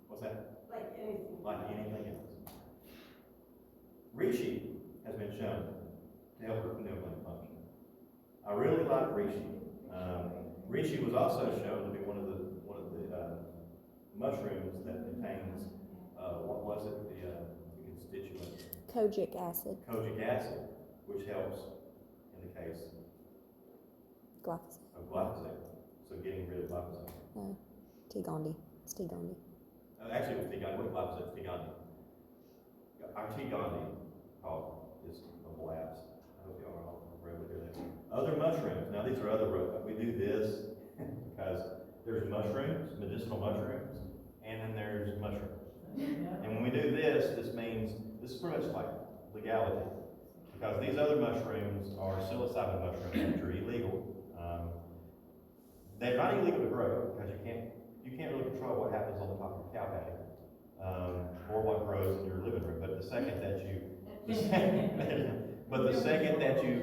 What's that? Like anything. Like anything else. Reishi has been shown to help with pineal gland function. I really like reishi. Reishi was also shown to be one of the mushrooms that contains what was it? The constituent Kojic acid. kojic acid, which helps in the case Glyphosate. of glyphosate. So getting rid of glyphosate. Tigandi. It's Tigandi. Actually, it was Tigandi. What glyphosate? It's Tigandi. Our Tigandi is a blast. I hope y'all are all ready to hear that. Other mushrooms. Now these are other. We do this because there's mushrooms, medicinal mushrooms, and then there's mushrooms. And when we do this, this means this is pretty much like legality, because these other mushrooms are psilocybin mushrooms, which are illegal. They're not illegal to grow because you can't really control what happens on the top of your cow patty, or what grows in your living room. But the second that you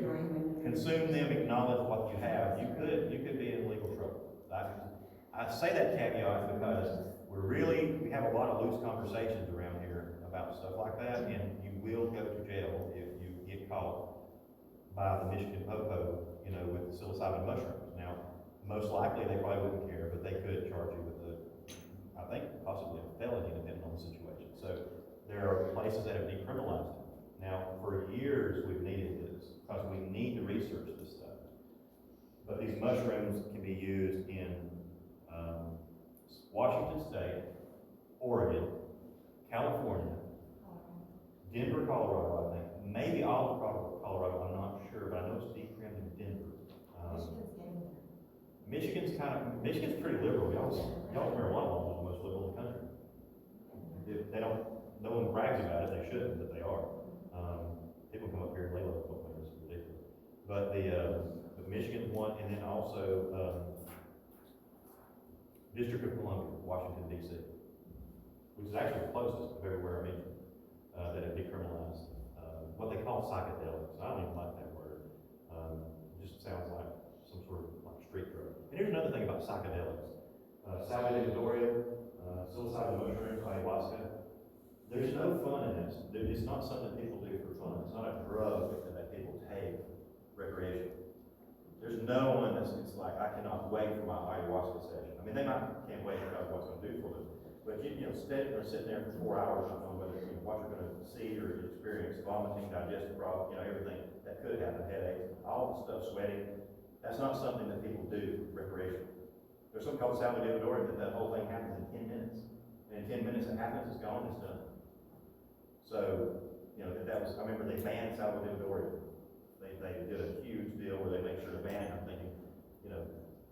consume them, acknowledge what you have, you could be in legal trouble. I say that caveat because we have a lot of loose conversations around here about stuff like that, and you will go to jail if you get caught by the Michigan Popo, with psilocybin mushrooms. Now, most likely they probably wouldn't care, but they could charge you with I think possibly a felony depending on the situation. So there are places that have decriminalized it. Now, for years we've needed this because we need to research this stuff. But these mushrooms can be used in Washington State, Oregon, California, Denver, Colorado, I think. Maybe all of Colorado, I'm not sure, but I know it's decrimmed in Denver. Michigan's getting there. Michigan's pretty liberal. Y'all's marijuana laws are the most liberal in the country. No one brags about it, they shouldn't, but they are. People come up here and lay low for it, it's ridiculous. But the Michigan's one, and then also District of Columbia, Washington, D.C., which is actually the closest of everywhere I mentioned that have decriminalized what they call psychedelics. I don't even like that word. It just sounds like some sort of like street drug. And here's another thing about psychedelics. Salvia de Doria, psilocybin mushrooms, ayahuasca. There's no fun in this. It's not something people do for fun. It's not a drug that people take recreational. There's no one it's like, I cannot wait for my ayahuasca session. I mean, can't wait because what it's going to do for them. But sitting there for 4 hours, not knowing whether what you're going to see or experience, vomiting, digestive problems, everything that could happen, headaches, all the stuff, sweating. That's not something that people do recreationally. There's something called salvia de Doria that whole thing happens in 10 minutes. And in 10 minutes it happens, it's gone, it's done. So, I remember they banned salvia de Doria. They did a huge deal where they make sure to ban it. I'm thinking,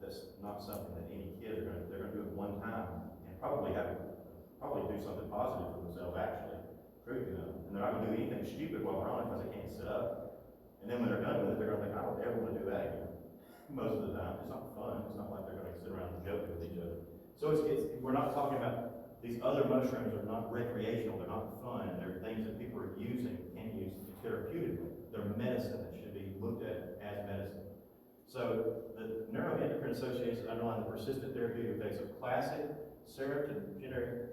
that's not something that any kids they're gonna do it one time and probably do something positive for themselves actually. True, and they're not gonna do anything stupid while they're on it because they can't sit up. And then when they're done with it, they're gonna think, I don't ever wanna do that again. Most of the time, it's not fun. It's not like they're gonna sit around and joke with each other. So we're not talking about these other mushrooms are not recreational, they're not fun, they're things that people are using, can use therapeutically. They're medicine that should be looked at as medicine. So the Neuroendocrine Association underlined the persistent therapeutic effects of classic serotogenic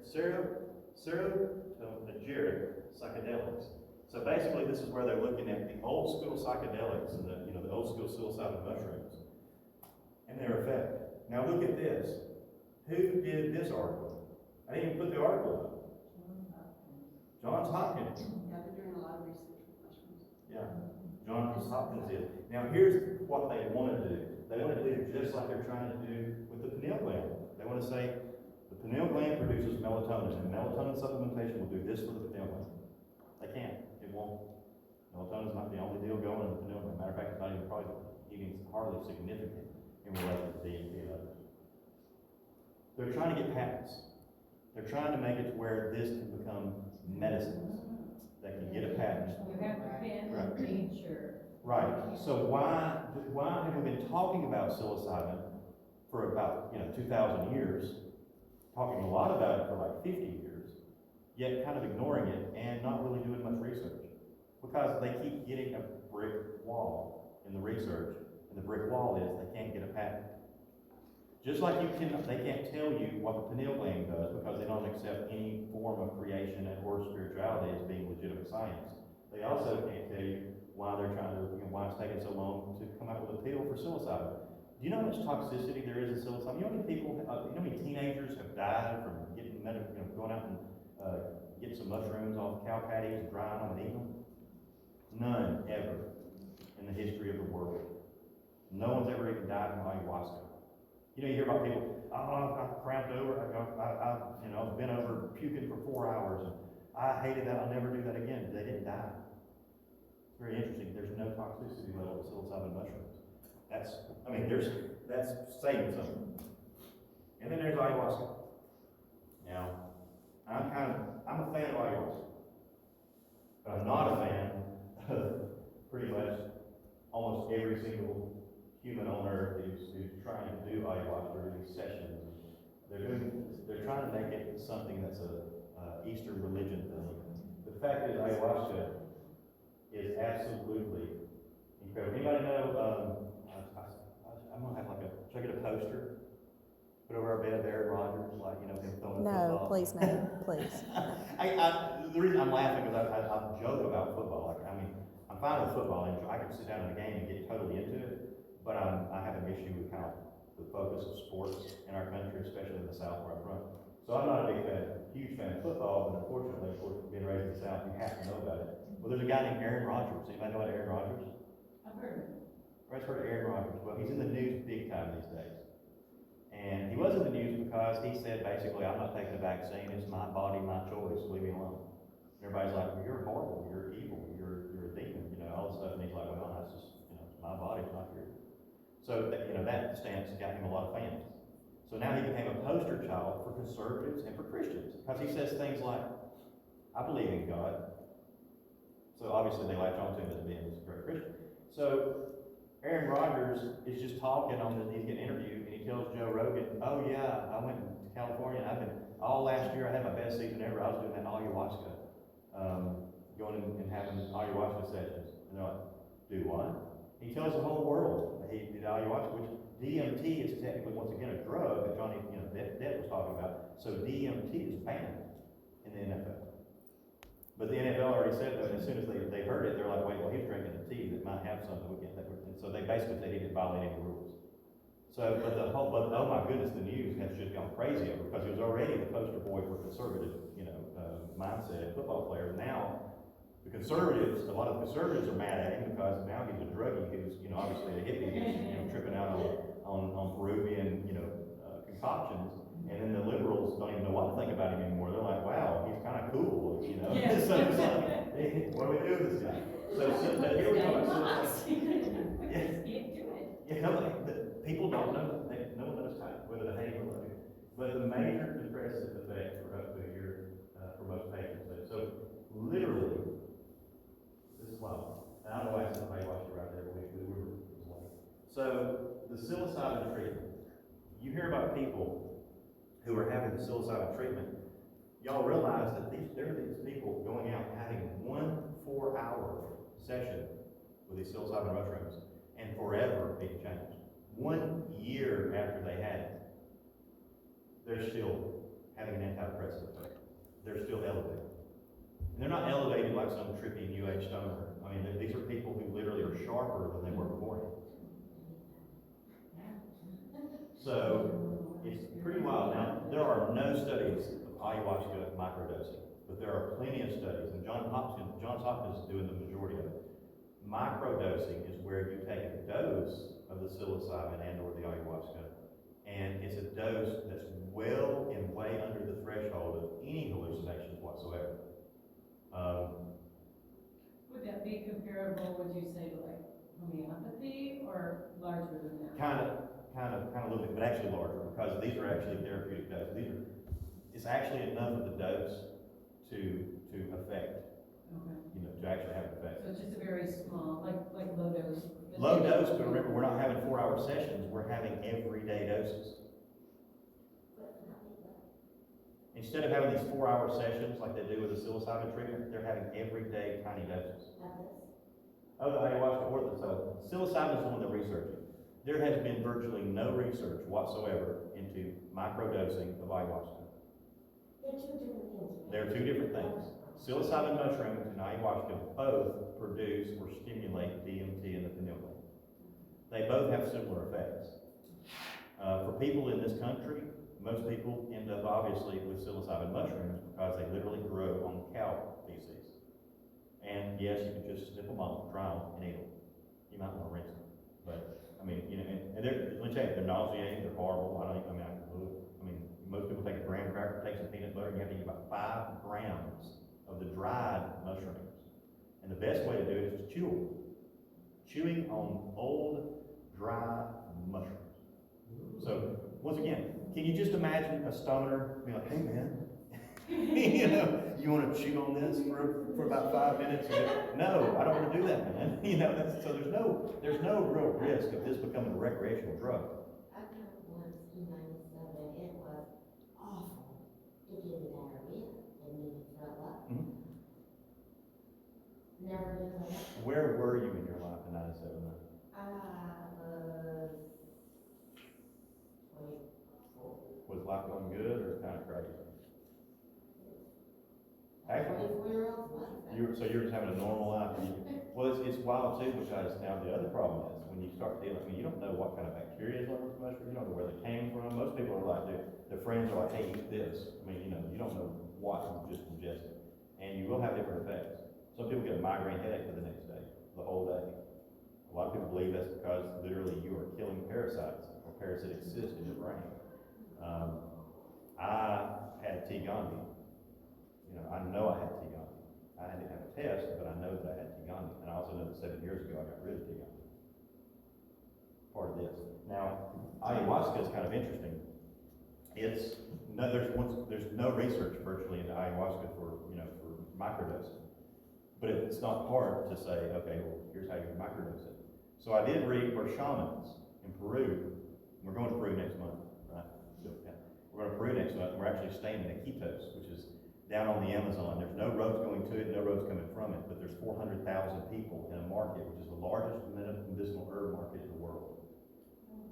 psychedelics. So basically this is where they're looking at the old school psychedelics and the old school psilocybin mushrooms and their effect. Now look at this. Who did this article? I didn't even put the article up. Johns Hopkins. Yeah, they're doing a lot of research with mushrooms. Yeah, Johns Hopkins is. Now here's what they want to do. They want to do just like they're trying to do with the pineal gland. They want to say, the pineal gland produces melatonin, and melatonin supplementation will do this for the pineal gland. They can't. It won't. Melatonin is not the only deal going in the pineal gland. Matter of fact, it's not even probably even hardly significant in relation to DMT and others. They're trying to get patents. They're trying to make it to where this can become medicines that can get a patent. You have to pin Right. the nature. Right. So why have we been talking about psilocybin for about 2,000 years, talking a lot about it for like 50 years, yet kind of ignoring it and not really doing much research? Because they keep getting a brick wall in the research, and the brick wall is they can't get a patent. Just like they can't tell you what the pineal gland does because they don't accept any form of creation or spirituality as being legitimate science. They also can't tell you why they're trying to, why it's taking so long to come out with a pill for psilocybin. Do you know how much toxicity there is in psilocybin? You know how many people, you know how many teenagers have died from getting going out and getting some mushrooms off cow patties and drying them and eating them? None ever in the history of the world. No one's ever even died from ayahuasca. You hear about people, I cramped over, I've been over puking for 4 hours, and I hated that, I'll never do that again. They didn't die. It's very interesting. There's no toxicity level with psilocybin mushrooms. That's saying something. And then there's ayahuasca. Now, I'm a fan of ayahuasca, but I'm not a fan of pretty much almost every single human on earth who's trying to do ayahuasca or these sessions. They're trying to make it something that's a Eastern religion thing. The fact is, ayahuasca is absolutely incredible. Anybody know? I'm gonna have should I get a poster? Put over our bed, Aaron Rodgers, him throwing a No, football. please, no, please. The reason I'm laughing is I joke about football. I'm fine with football, and I can sit down in a game and get totally into it. But I have an issue with kind of the focus of sports in our country, especially in the South where I'm from. So I'm not a huge fan of football, but unfortunately, of course, being raised in the South, you have to know about it. Well, there's a guy named Aaron Rodgers. Anybody know about Aaron Rodgers? I've heard of it. Everybody's heard of Aaron Rodgers. Well, he's in the news big time these days. And he was in the news because he said, basically, I'm not taking a vaccine. It's my body, my choice. Leave me alone. And everybody's like, well, you're horrible. You're evil. You're a demon. All this stuff. And he's like, well, that's just, it's my body. It's not yours. So, that stance got him a lot of fans. So now he became a poster child for conservatives and for Christians. Because he says things like, I believe in God. So obviously they latch on to him as being this great Christian. So Aaron Rodgers is just talking he's getting interviewed, and he tells Joe Rogan, oh yeah, I went to California, and all last year I had my best season ever. I was doing that ayahuasca, going and having ayahuasca sessions. And they're like, do what? He tells the whole world that he did ayahuasca, which DMT is technically, once again, a drug that Johnny Depp was talking about. So DMT is banned in the NFL. But the NFL already said that, and as soon as they heard it, they're like, wait, well, he's drinking a tea that might have something we can't. And so they basically said he didn't violate any rules. So, but oh my goodness, the news has just gone crazy over it, because he was already the poster boy for conservative, mindset football players. Now, a lot of the conservatives are mad at him because now he's a druggie who's, obviously a hippie who's, tripping out on Peruvian, concoctions. And then the liberals don't even know what to think about him anymore. They're like, wow, he's kind of cool, Yeah. So it's like, hey, what do we do with this guy? But here we go. People don't know. No one knows whether to hate or love him. But the major depressive effects for up to a year for most patients. So literally, this is wild. And I don't know why somebody watched it right there, but we were late. So the psilocybin treatment. You hear about people who are having the psilocybin treatment. Y'all realize that there are these people going out and having 1 4-hour session with these psilocybin mushrooms and forever being changed. 1 year after they had it, they're still having an antidepressant effect. They're still elevated. And they're not elevated like some trippy New Age stoner. These are people who literally are sharper than they were beforehand. pretty wild. Now, there are no studies of ayahuasca microdosing, but there are plenty of studies, and Johns Hopkins is doing the majority of it. Microdosing is where you take a dose of the psilocybin and or the ayahuasca, and it's a dose that's well and way under the threshold of any hallucinations whatsoever. Would that be comparable, would you say, to like homeopathy or larger than that? Kind of a little bit, but actually larger, because these are actually therapeutic doses. It's actually enough of the dose to affect, Okay. to actually have an effect. So it's just a very small, like low dose. Low dose, but remember, we're not having 4-hour sessions, we're having everyday doses. Instead of having these 4-hour sessions like they do with the psilocybin treatment, they're having everyday tiny doses. Oh, the ayahuasca or the psilocybin is the one they're researching. There has been virtually no research whatsoever into microdosing of ayahuasca. They're two different things. Right? They're two different things. Psilocybin mushrooms and ayahuasca both produce or stimulate DMT in the pineal gland. They both have similar effects. For people in this country, most people end up obviously with psilocybin mushrooms because they literally grow on cow feces. And yes, you can just snip them off, dry them, and eat them. You might want to rinse them. But, I mean, and they're, let me tell you, they're nauseating, they're horrible. Most people take a graham cracker, take some peanut butter, and you have to eat about 5 grams of the dried mushrooms. And the best way to do it is to chew them. Chewing on old, dry mushrooms. So, once again, can you just imagine a stoner being like, hey man, you want to chew on this for about 5 minutes? No, I don't want to do that, man. So there's no real risk of this becoming a recreational drug. I took once in '97, it was awful. It gave me diarrhea, it made me throw up. Mhm. Never did that. Where were you in your life in '97? I was 24. Was life going good or kind of crazy? Actually, 24-year-old's life. so you're just having a normal life. Well, it's wild too, because now the other problem is when you start dealing, you don't know what kind of bacteria is on those mushrooms, you don't know where they came from. Most people are like, their friends are like, hey, eat this. You don't know what you just ingested. And you will have different effects. Some people get a migraine headache for the next day, the whole day. A lot of people believe that's because literally you are killing parasites or parasitic cysts in your brain. I had T. Gandhi. I know I had T. Gandhi. I didn't have a test, but I know that I had T. Gandhi. And I also know that 7 years ago I got rid of T. Gandhi. Part of this. Now, ayahuasca is kind of interesting. There's no research virtually into ayahuasca for microdosing. But it's not hard to say, okay, well, here's how you microdose it. So I did read where shamans in Peru, we're going to Peru next month, right? So, yeah. We're going to Peru next month, and we're actually staying in Iquitos, which is down on the Amazon. There's no roads going to it, no roads coming from it, but there's 400,000 people in a market, which is the largest medicinal herb market in the world.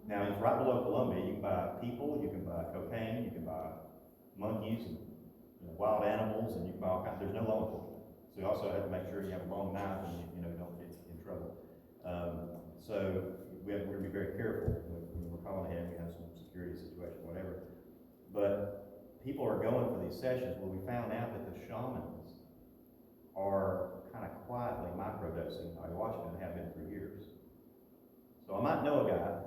Now, it's right below Colombia. You can buy people, you can buy cocaine, you can buy monkeys, and wild animals, and you can buy all kinds. There's no law enforcement. So you also have to make sure you have a long knife and you don't get in trouble. So we're going to be very careful when we're calling ahead. We have some security situation, whatever. But people are going for these sessions. Well, we found out that the shamans are kind of quietly microdosing ayahuasca and have been for years. So I might know a guy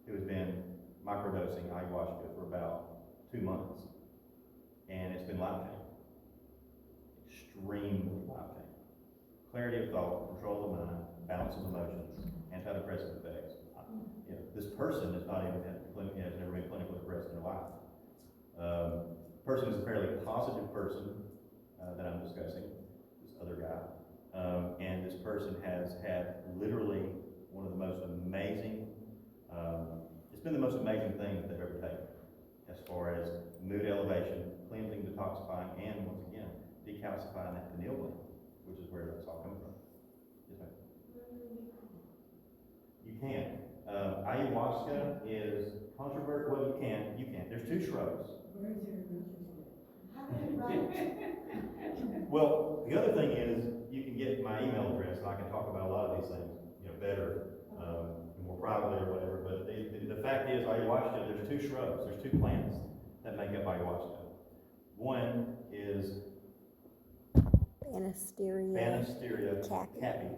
who has been microdosing ayahuasca for about 2 months, and it's been life-changing. Extremely life-changing. Clarity of thought, control of the mind, balance of emotions, antidepressant effects. This person has never been clinically depressed in their life. Person is a fairly positive person that I'm discussing, this other guy. And this person has had literally one of the most amazing, it's been the most amazing thing that they've ever taken as far as mood elevation, cleansing, detoxifying, and once again, decalcifying that pineal gland, which is where that's all coming from. Yes, ma'am. You can. Ayahuasca is controversial. Well, you can. There's 2 shrubs. Well, the other thing is, you can get my email address, and I can talk about a lot of these things, better, more privately or whatever. But the fact is, ayahuasca, there's two shrubs, there's two plants that make up ayahuasca. One is Banisteria. Banisteria Caapi. caapi,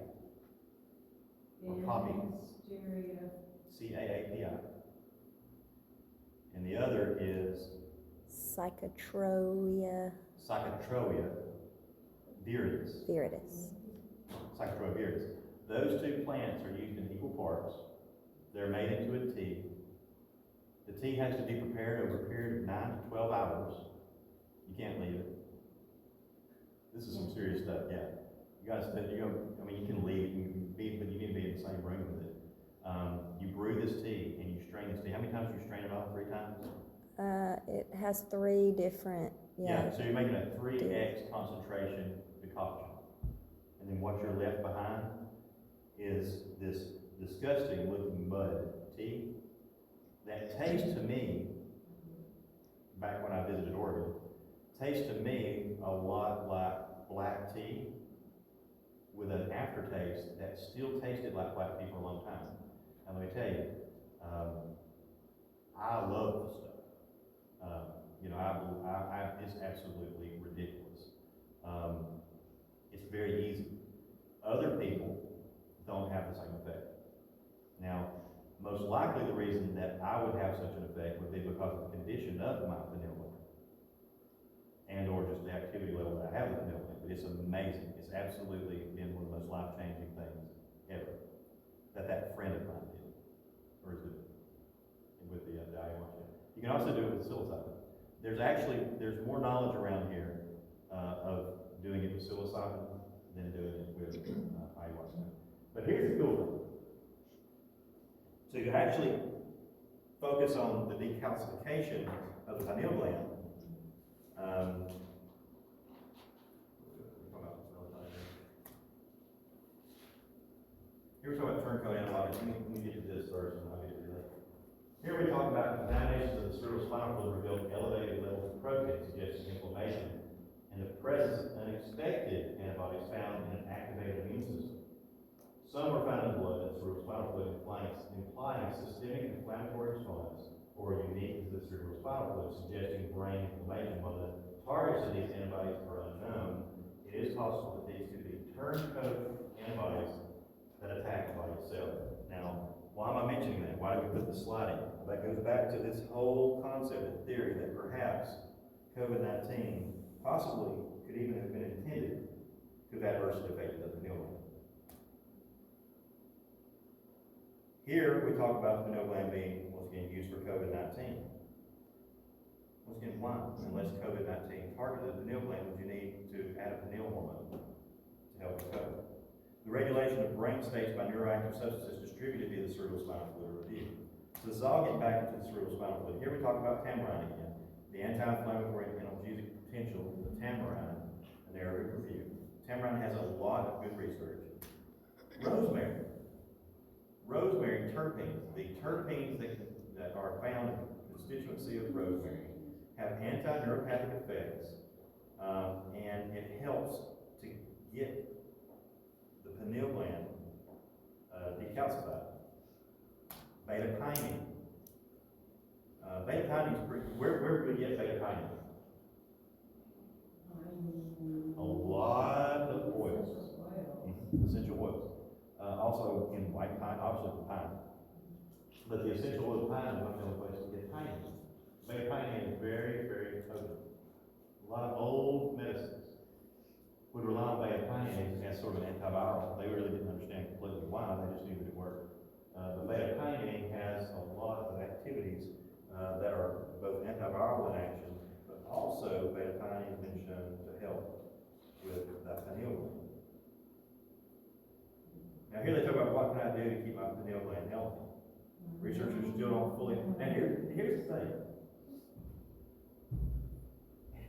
or poppy, Stereo. C-A-A-P-I. And the other is Psychotroia Psychotroia viridis. viridis. Psychotroia viridis. Those two plants are used in equal parts. They're made into a tea. The tea has to be prepared over a period of 9 to 12 hours. You can't leave it. This is some serious stuff, yeah. You guys, you can leave it, you can be, but you need to be in the same room with it. You brew this tea and you strain this tea. How many times do you strain it off? 3 times? It has 3 different, yeah. So you're making a 3x concentration decoction. And then what you're left behind is this disgusting looking mud tea that tastes to me, back when I visited Oregon, tastes to me a lot like black tea with an aftertaste that still tasted like black tea for a long time. And let me tell you, I love this stuff. It's absolutely ridiculous. It's very easy. Other people don't have the same effect. Now, most likely the reason that I would have such an effect would be because of the condition of my pineal gland, and or just the activity level that I have with the pineal gland. But it's amazing. It's absolutely been one of the most life-changing things ever that friend of mine did, or is doing with the ayahuasca. You can also do it with psilocybin. There's more knowledge around here of doing it with psilocybin than doing it with ayahuasca. But here's the cool thing. So you actually focus on the decalcification of the pineal gland. Here we're talking about turncoat antibodies. Let me get to this first, and I'll get to that. Here we talk about contaminations of the cerebrospinal fluid revealed elevated levels of protein suggesting inflammation and the presence of unexpected antibodies found in an activated immune system. Some are found in the blood and cerebrospinal fluid implying a systemic inflammatory response, or unique to the cerebrospinal fluid, suggesting brain inflammation. While the targets of these antibodies are unknown, it is possible that these could be turncoat antibodies that attack the body itself. Now, why am I mentioning that? Why do we put the slide in? That goes back to this whole concept and theory that perhaps COVID-19 possibly could even have been intended to have adversely affected the pineal gland. Here we talk about the pineal gland being, once again, used for COVID-19. Once again, why? Unless COVID-19 targeted the pineal gland, would you need to add a pineal hormone to help with COVID? The regulation of brain states by neuroactive substances distributed via the cerebrospinal fluid review. So this is all getting back into the cerebrospinal fluid. Here we talk about tamarine again, the anti-inflammatory and analgesic potential of tamarine, and their review. Tamarine has a lot of good research. Rosemary. Rosemary terpenes. The terpenes that are found in the constituency of rosemary have anti-neuropathic effects, and it helps to get the pineal gland decalcified. Beta-pinene. Beta-pinene is pretty, where do we get beta-pinene? A lot of oils. Essential oils. Also in white pine, obviously the pine. But the essential oil of pine is not the only place to get pinene. Beta-pinene is very, very potent. A lot of old medicines would rely on beta-pinene as sort of an antiviral. They really didn't understand completely why, they just knew that it worked. But beta-pinene has a lot of activities that are both antiviral in action, but also beta-pinene has been shown to help with that pineal gland. Now here they talk about what can I do to keep my pineal gland healthy. Researchers still don't fully, and here's the thing.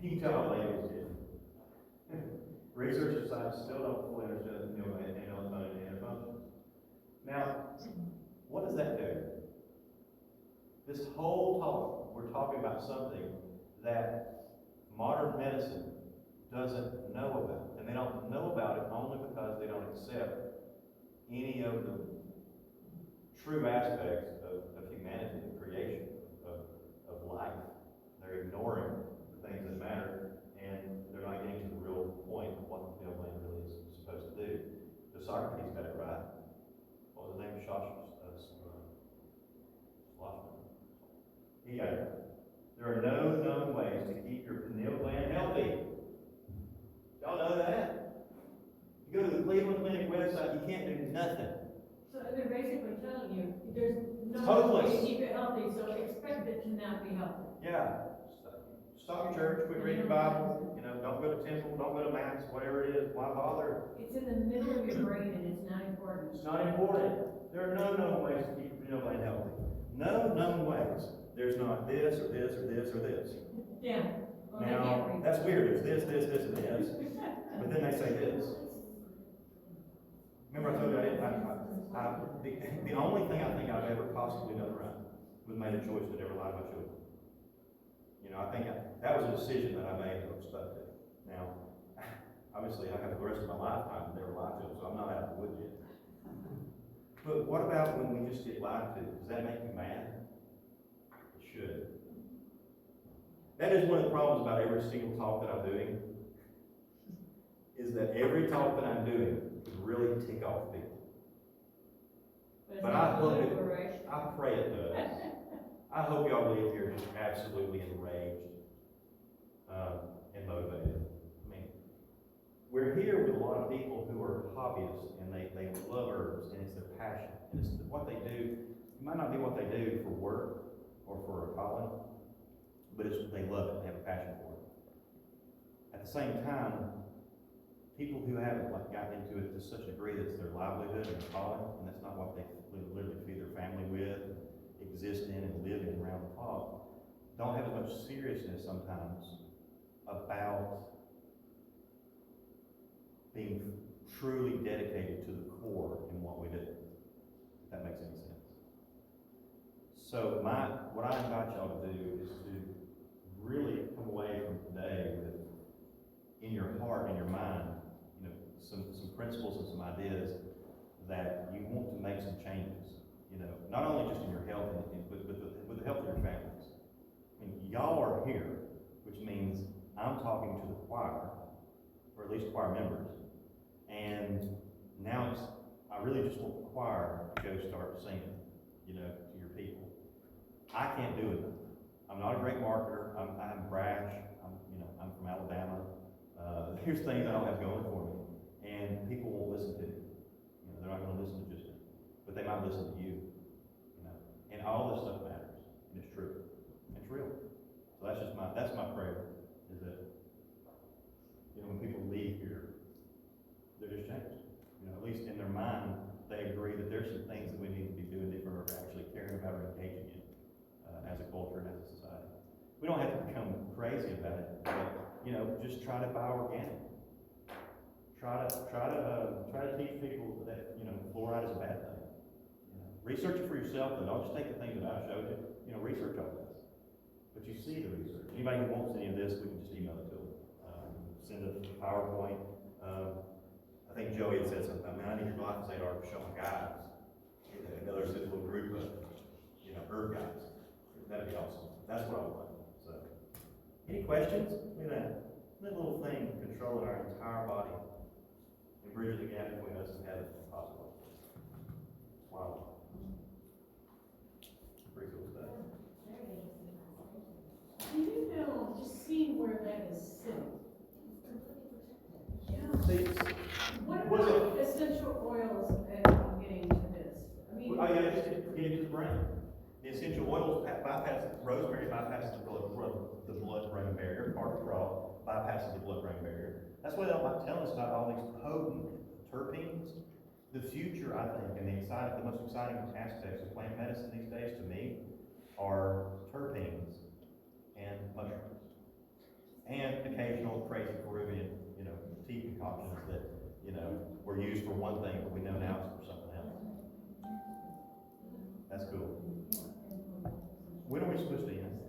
You can tell how late it is. Research scientists still don't fully understand the pineal gland and melatonin and inner functions. Now, what does that do? This whole talk, we're talking about something that modern medicine doesn't know about. And they don't know about it only because they don't accept any of the true aspects of humanity, the creation of Socrates got it right. What was his name? Schlossman. He got it right. There are no known ways to keep your pineal gland healthy. Y'all know that? You go to the Cleveland Clinic website, you can't do nothing. So they're basically telling you, there's no Hopeless. way to keep it healthy, so expect it to not be healthy. Yeah. Stop your church, quit reading your Bible, don't go to temple, don't go to mass, whatever it is, why bother? It's in the middle of your brain and it's not important. It's not important. There are no known ways to keep your pineal gland healthy. No known ways. There's not this or this or this or this. Yeah. Well, I can't Now, read. that's weird. There's this, and this. But then they say this. Remember I told you the only thing I think I've ever possibly done right was made a choice to never lie to my children. I think that was a decision that I made that I stuck to. Now, obviously I have the rest of my lifetime to never lie to them, so I'm not out of the woods yet. But what about when we just get lied to? Does that make you mad? It should. That is one of the problems about every single talk that I'm doing, is that every talk that I'm doing would really tick off people. But I hope I pray it does. I hope y'all leave here just absolutely enraged and motivated. I mean, we're here with a lot of people who are hobbyists and they love herbs and it's their passion. And it's what they do. It might not be what they do for work or for a calling, but they love it. They have a passion for it. At the same time, people who haven't gotten into it to such a degree that it's their livelihood and their calling, and that's not what they literally feed their family with, exist in and live in around the clock, don't have as much seriousness sometimes about being truly dedicated to the core in what we do, if that makes any sense. So what I invite y'all to do is to really come away from today with, in your heart and your mind, some principles and some ideas that you want to make some changes. Not only just in your health, but with the health of your families. I mean, y'all are here, which means I'm talking to the choir, or at least choir members, and now I really just want the choir to go start singing, to your people. I can't do it. I'm not a great marketer. I'm brash. I'm from Alabama. Here's things I don't have going for me, and people won't listen to me. They're not going to listen to just me, but they might listen to you. And all this stuff matters, and it's true, and it's real. So that's my prayer, is that when people leave here, they're just changed. At least in their mind, they agree that there's some things that we need to be doing different, or actually caring about or engaging in as a culture and as a society. We don't have to become crazy about it, but just try to buy organic. Try to teach people that fluoride is a bad thing. Research it for yourself, and don't just take the things that I showed you. Research all this. But you see the research. Anybody who wants any of this, we can just email it to them. Send a PowerPoint. I think Joey had said something. I need your glyphosate article to show my guys. Another little group of herb guys. That'd be awesome. That's what I want. So, any questions? Look at that. That little thing controlling our entire body and bridging the gap between us and heaven, if possible. Wow. Pretty cool stuff. Do you know, just seeing where that is sitting? Yeah. See, What was about essential oils and getting to this? I mean, just get into the brain. The essential oils rosemary bypasses the blood-brain barrier. Cardiac bypasses the blood-brain barrier. That's why they're telling us about all these potent terpenes. The future, I think, and the most exciting aspects of plant medicine these days to me are terpenes and mushrooms. And occasional crazy Peruvian, tea concoctions that, were used for one thing, but we know now it's for something else. That's cool. When are we supposed to end?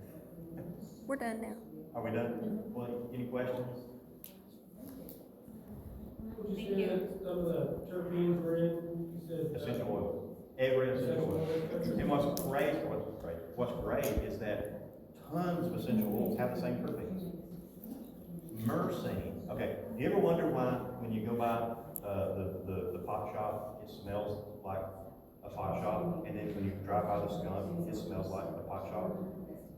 We're done now. Are we done? Well, any questions? Would you say that some of the terpenes were in, you said? Essential oils. Every essential oil. And what's great is that tons of essential oils have the same terpenes. Myrcene. Okay, do you ever wonder why when you go by the pot pot shop, it smells like a pot shop, and then when you drive by the skunk, it smells like a pot shop.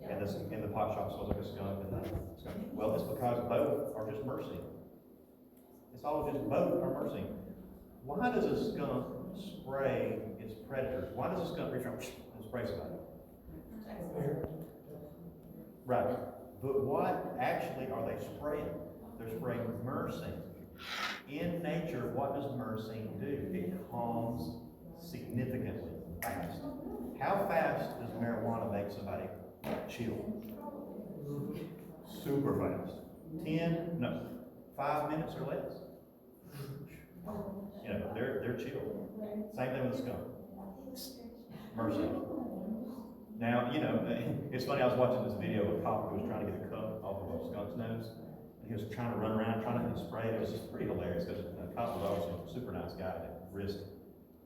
And the pot shop smells like a skunk, and the skunk, well, it's because both are just mercy. It's all just both are mercy. Why does a skunk spray its predators? Why does a skunk reach around and spray somebody? Right. But what actually are they spraying? They're spraying mercy. In nature, what does mercy do? It calms significantly fast. How fast does marijuana make somebody chill? Super fast. 5 minutes or less. You know, they're chill. Same thing with a skunk. Mercy. Now, you know, it's funny, I was watching this video of a cop who was trying to get a cup off of a skunk's nose. And he was trying to run around, trying to spray it. It was just pretty hilarious because the cop was obviously a super nice guy to risk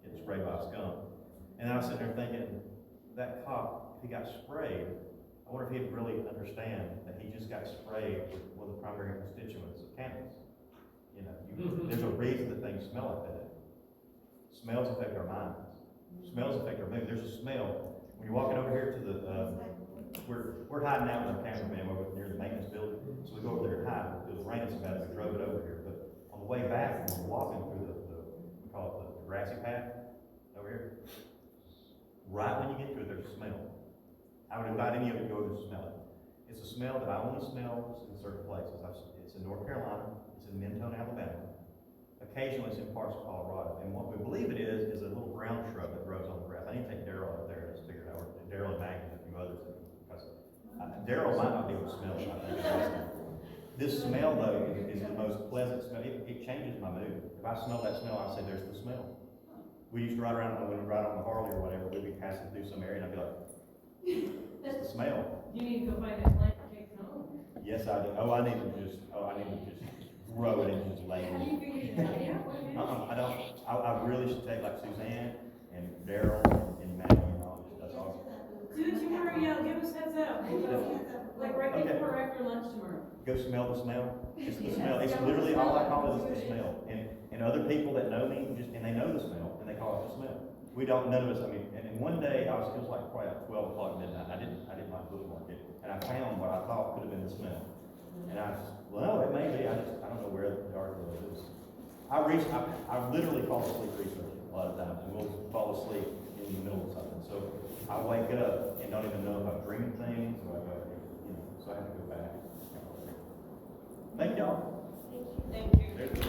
getting sprayed by a skunk. And I was sitting there thinking, that cop, if he got sprayed, I wonder if he'd really understand that he just got sprayed with one of the primary constituents of cannabis. You know, there's a reason that things smell like that. Smells affect our minds. Smells affect our mood. There's a smell. When you're walking over here to the, we're hiding out with our cameraman over near the maintenance building, so we go over there and hide. It was raining so bad that we drove it over here. But on the way back, when we're walking through we call it the grassy path over here, right when you get to it, there's a smell. I would invite any of you to go over and smell it. It's a smell that I only smell in certain places. It's in North Carolina, it's in Mentone, Alabama. Occasionally it's in parts of Colorado. And what we believe it is a little ground shrub that grows on the grass. I need to take Daryl up there and figure it out. Daryl and Maggie and a few others. Because Daryl might not be able to smell it, I think. This smell, though, is the most pleasant smell. It changes my mood. If I smell that smell, I say, there's the smell. We used to ride around, when we ride on the Harley or whatever, we'd be passing through some area and I'd be like, that's the smell. You need to go find that plant and take it home. Yes, I do. I need to just grow it and just lay Have it. you figured it out yet? What it is? I don't. I really should take like Suzanne and Daryl and Maggie and all this. That's awesome. Do it tomorrow, yeah, give us heads up. Like right Okay. before or after lunch tomorrow. Go smell the smell. It's the smell. It's literally all I call it is the smell. And other people that know me and they know the smell and they call it the smell. We don't, none of us, I mean, and one day it was like probably at 12 o'clock midnight. I didn't like bookmark it. And I found what I thought could have been the smell. And I just, well, it may be, I don't know where the article is. I literally fall asleep researching a lot of times, and we'll fall asleep in the middle of something. So I wake up and don't even know if I'm dreaming things, or so I have to go back. Thank y'all. Thank you. There's the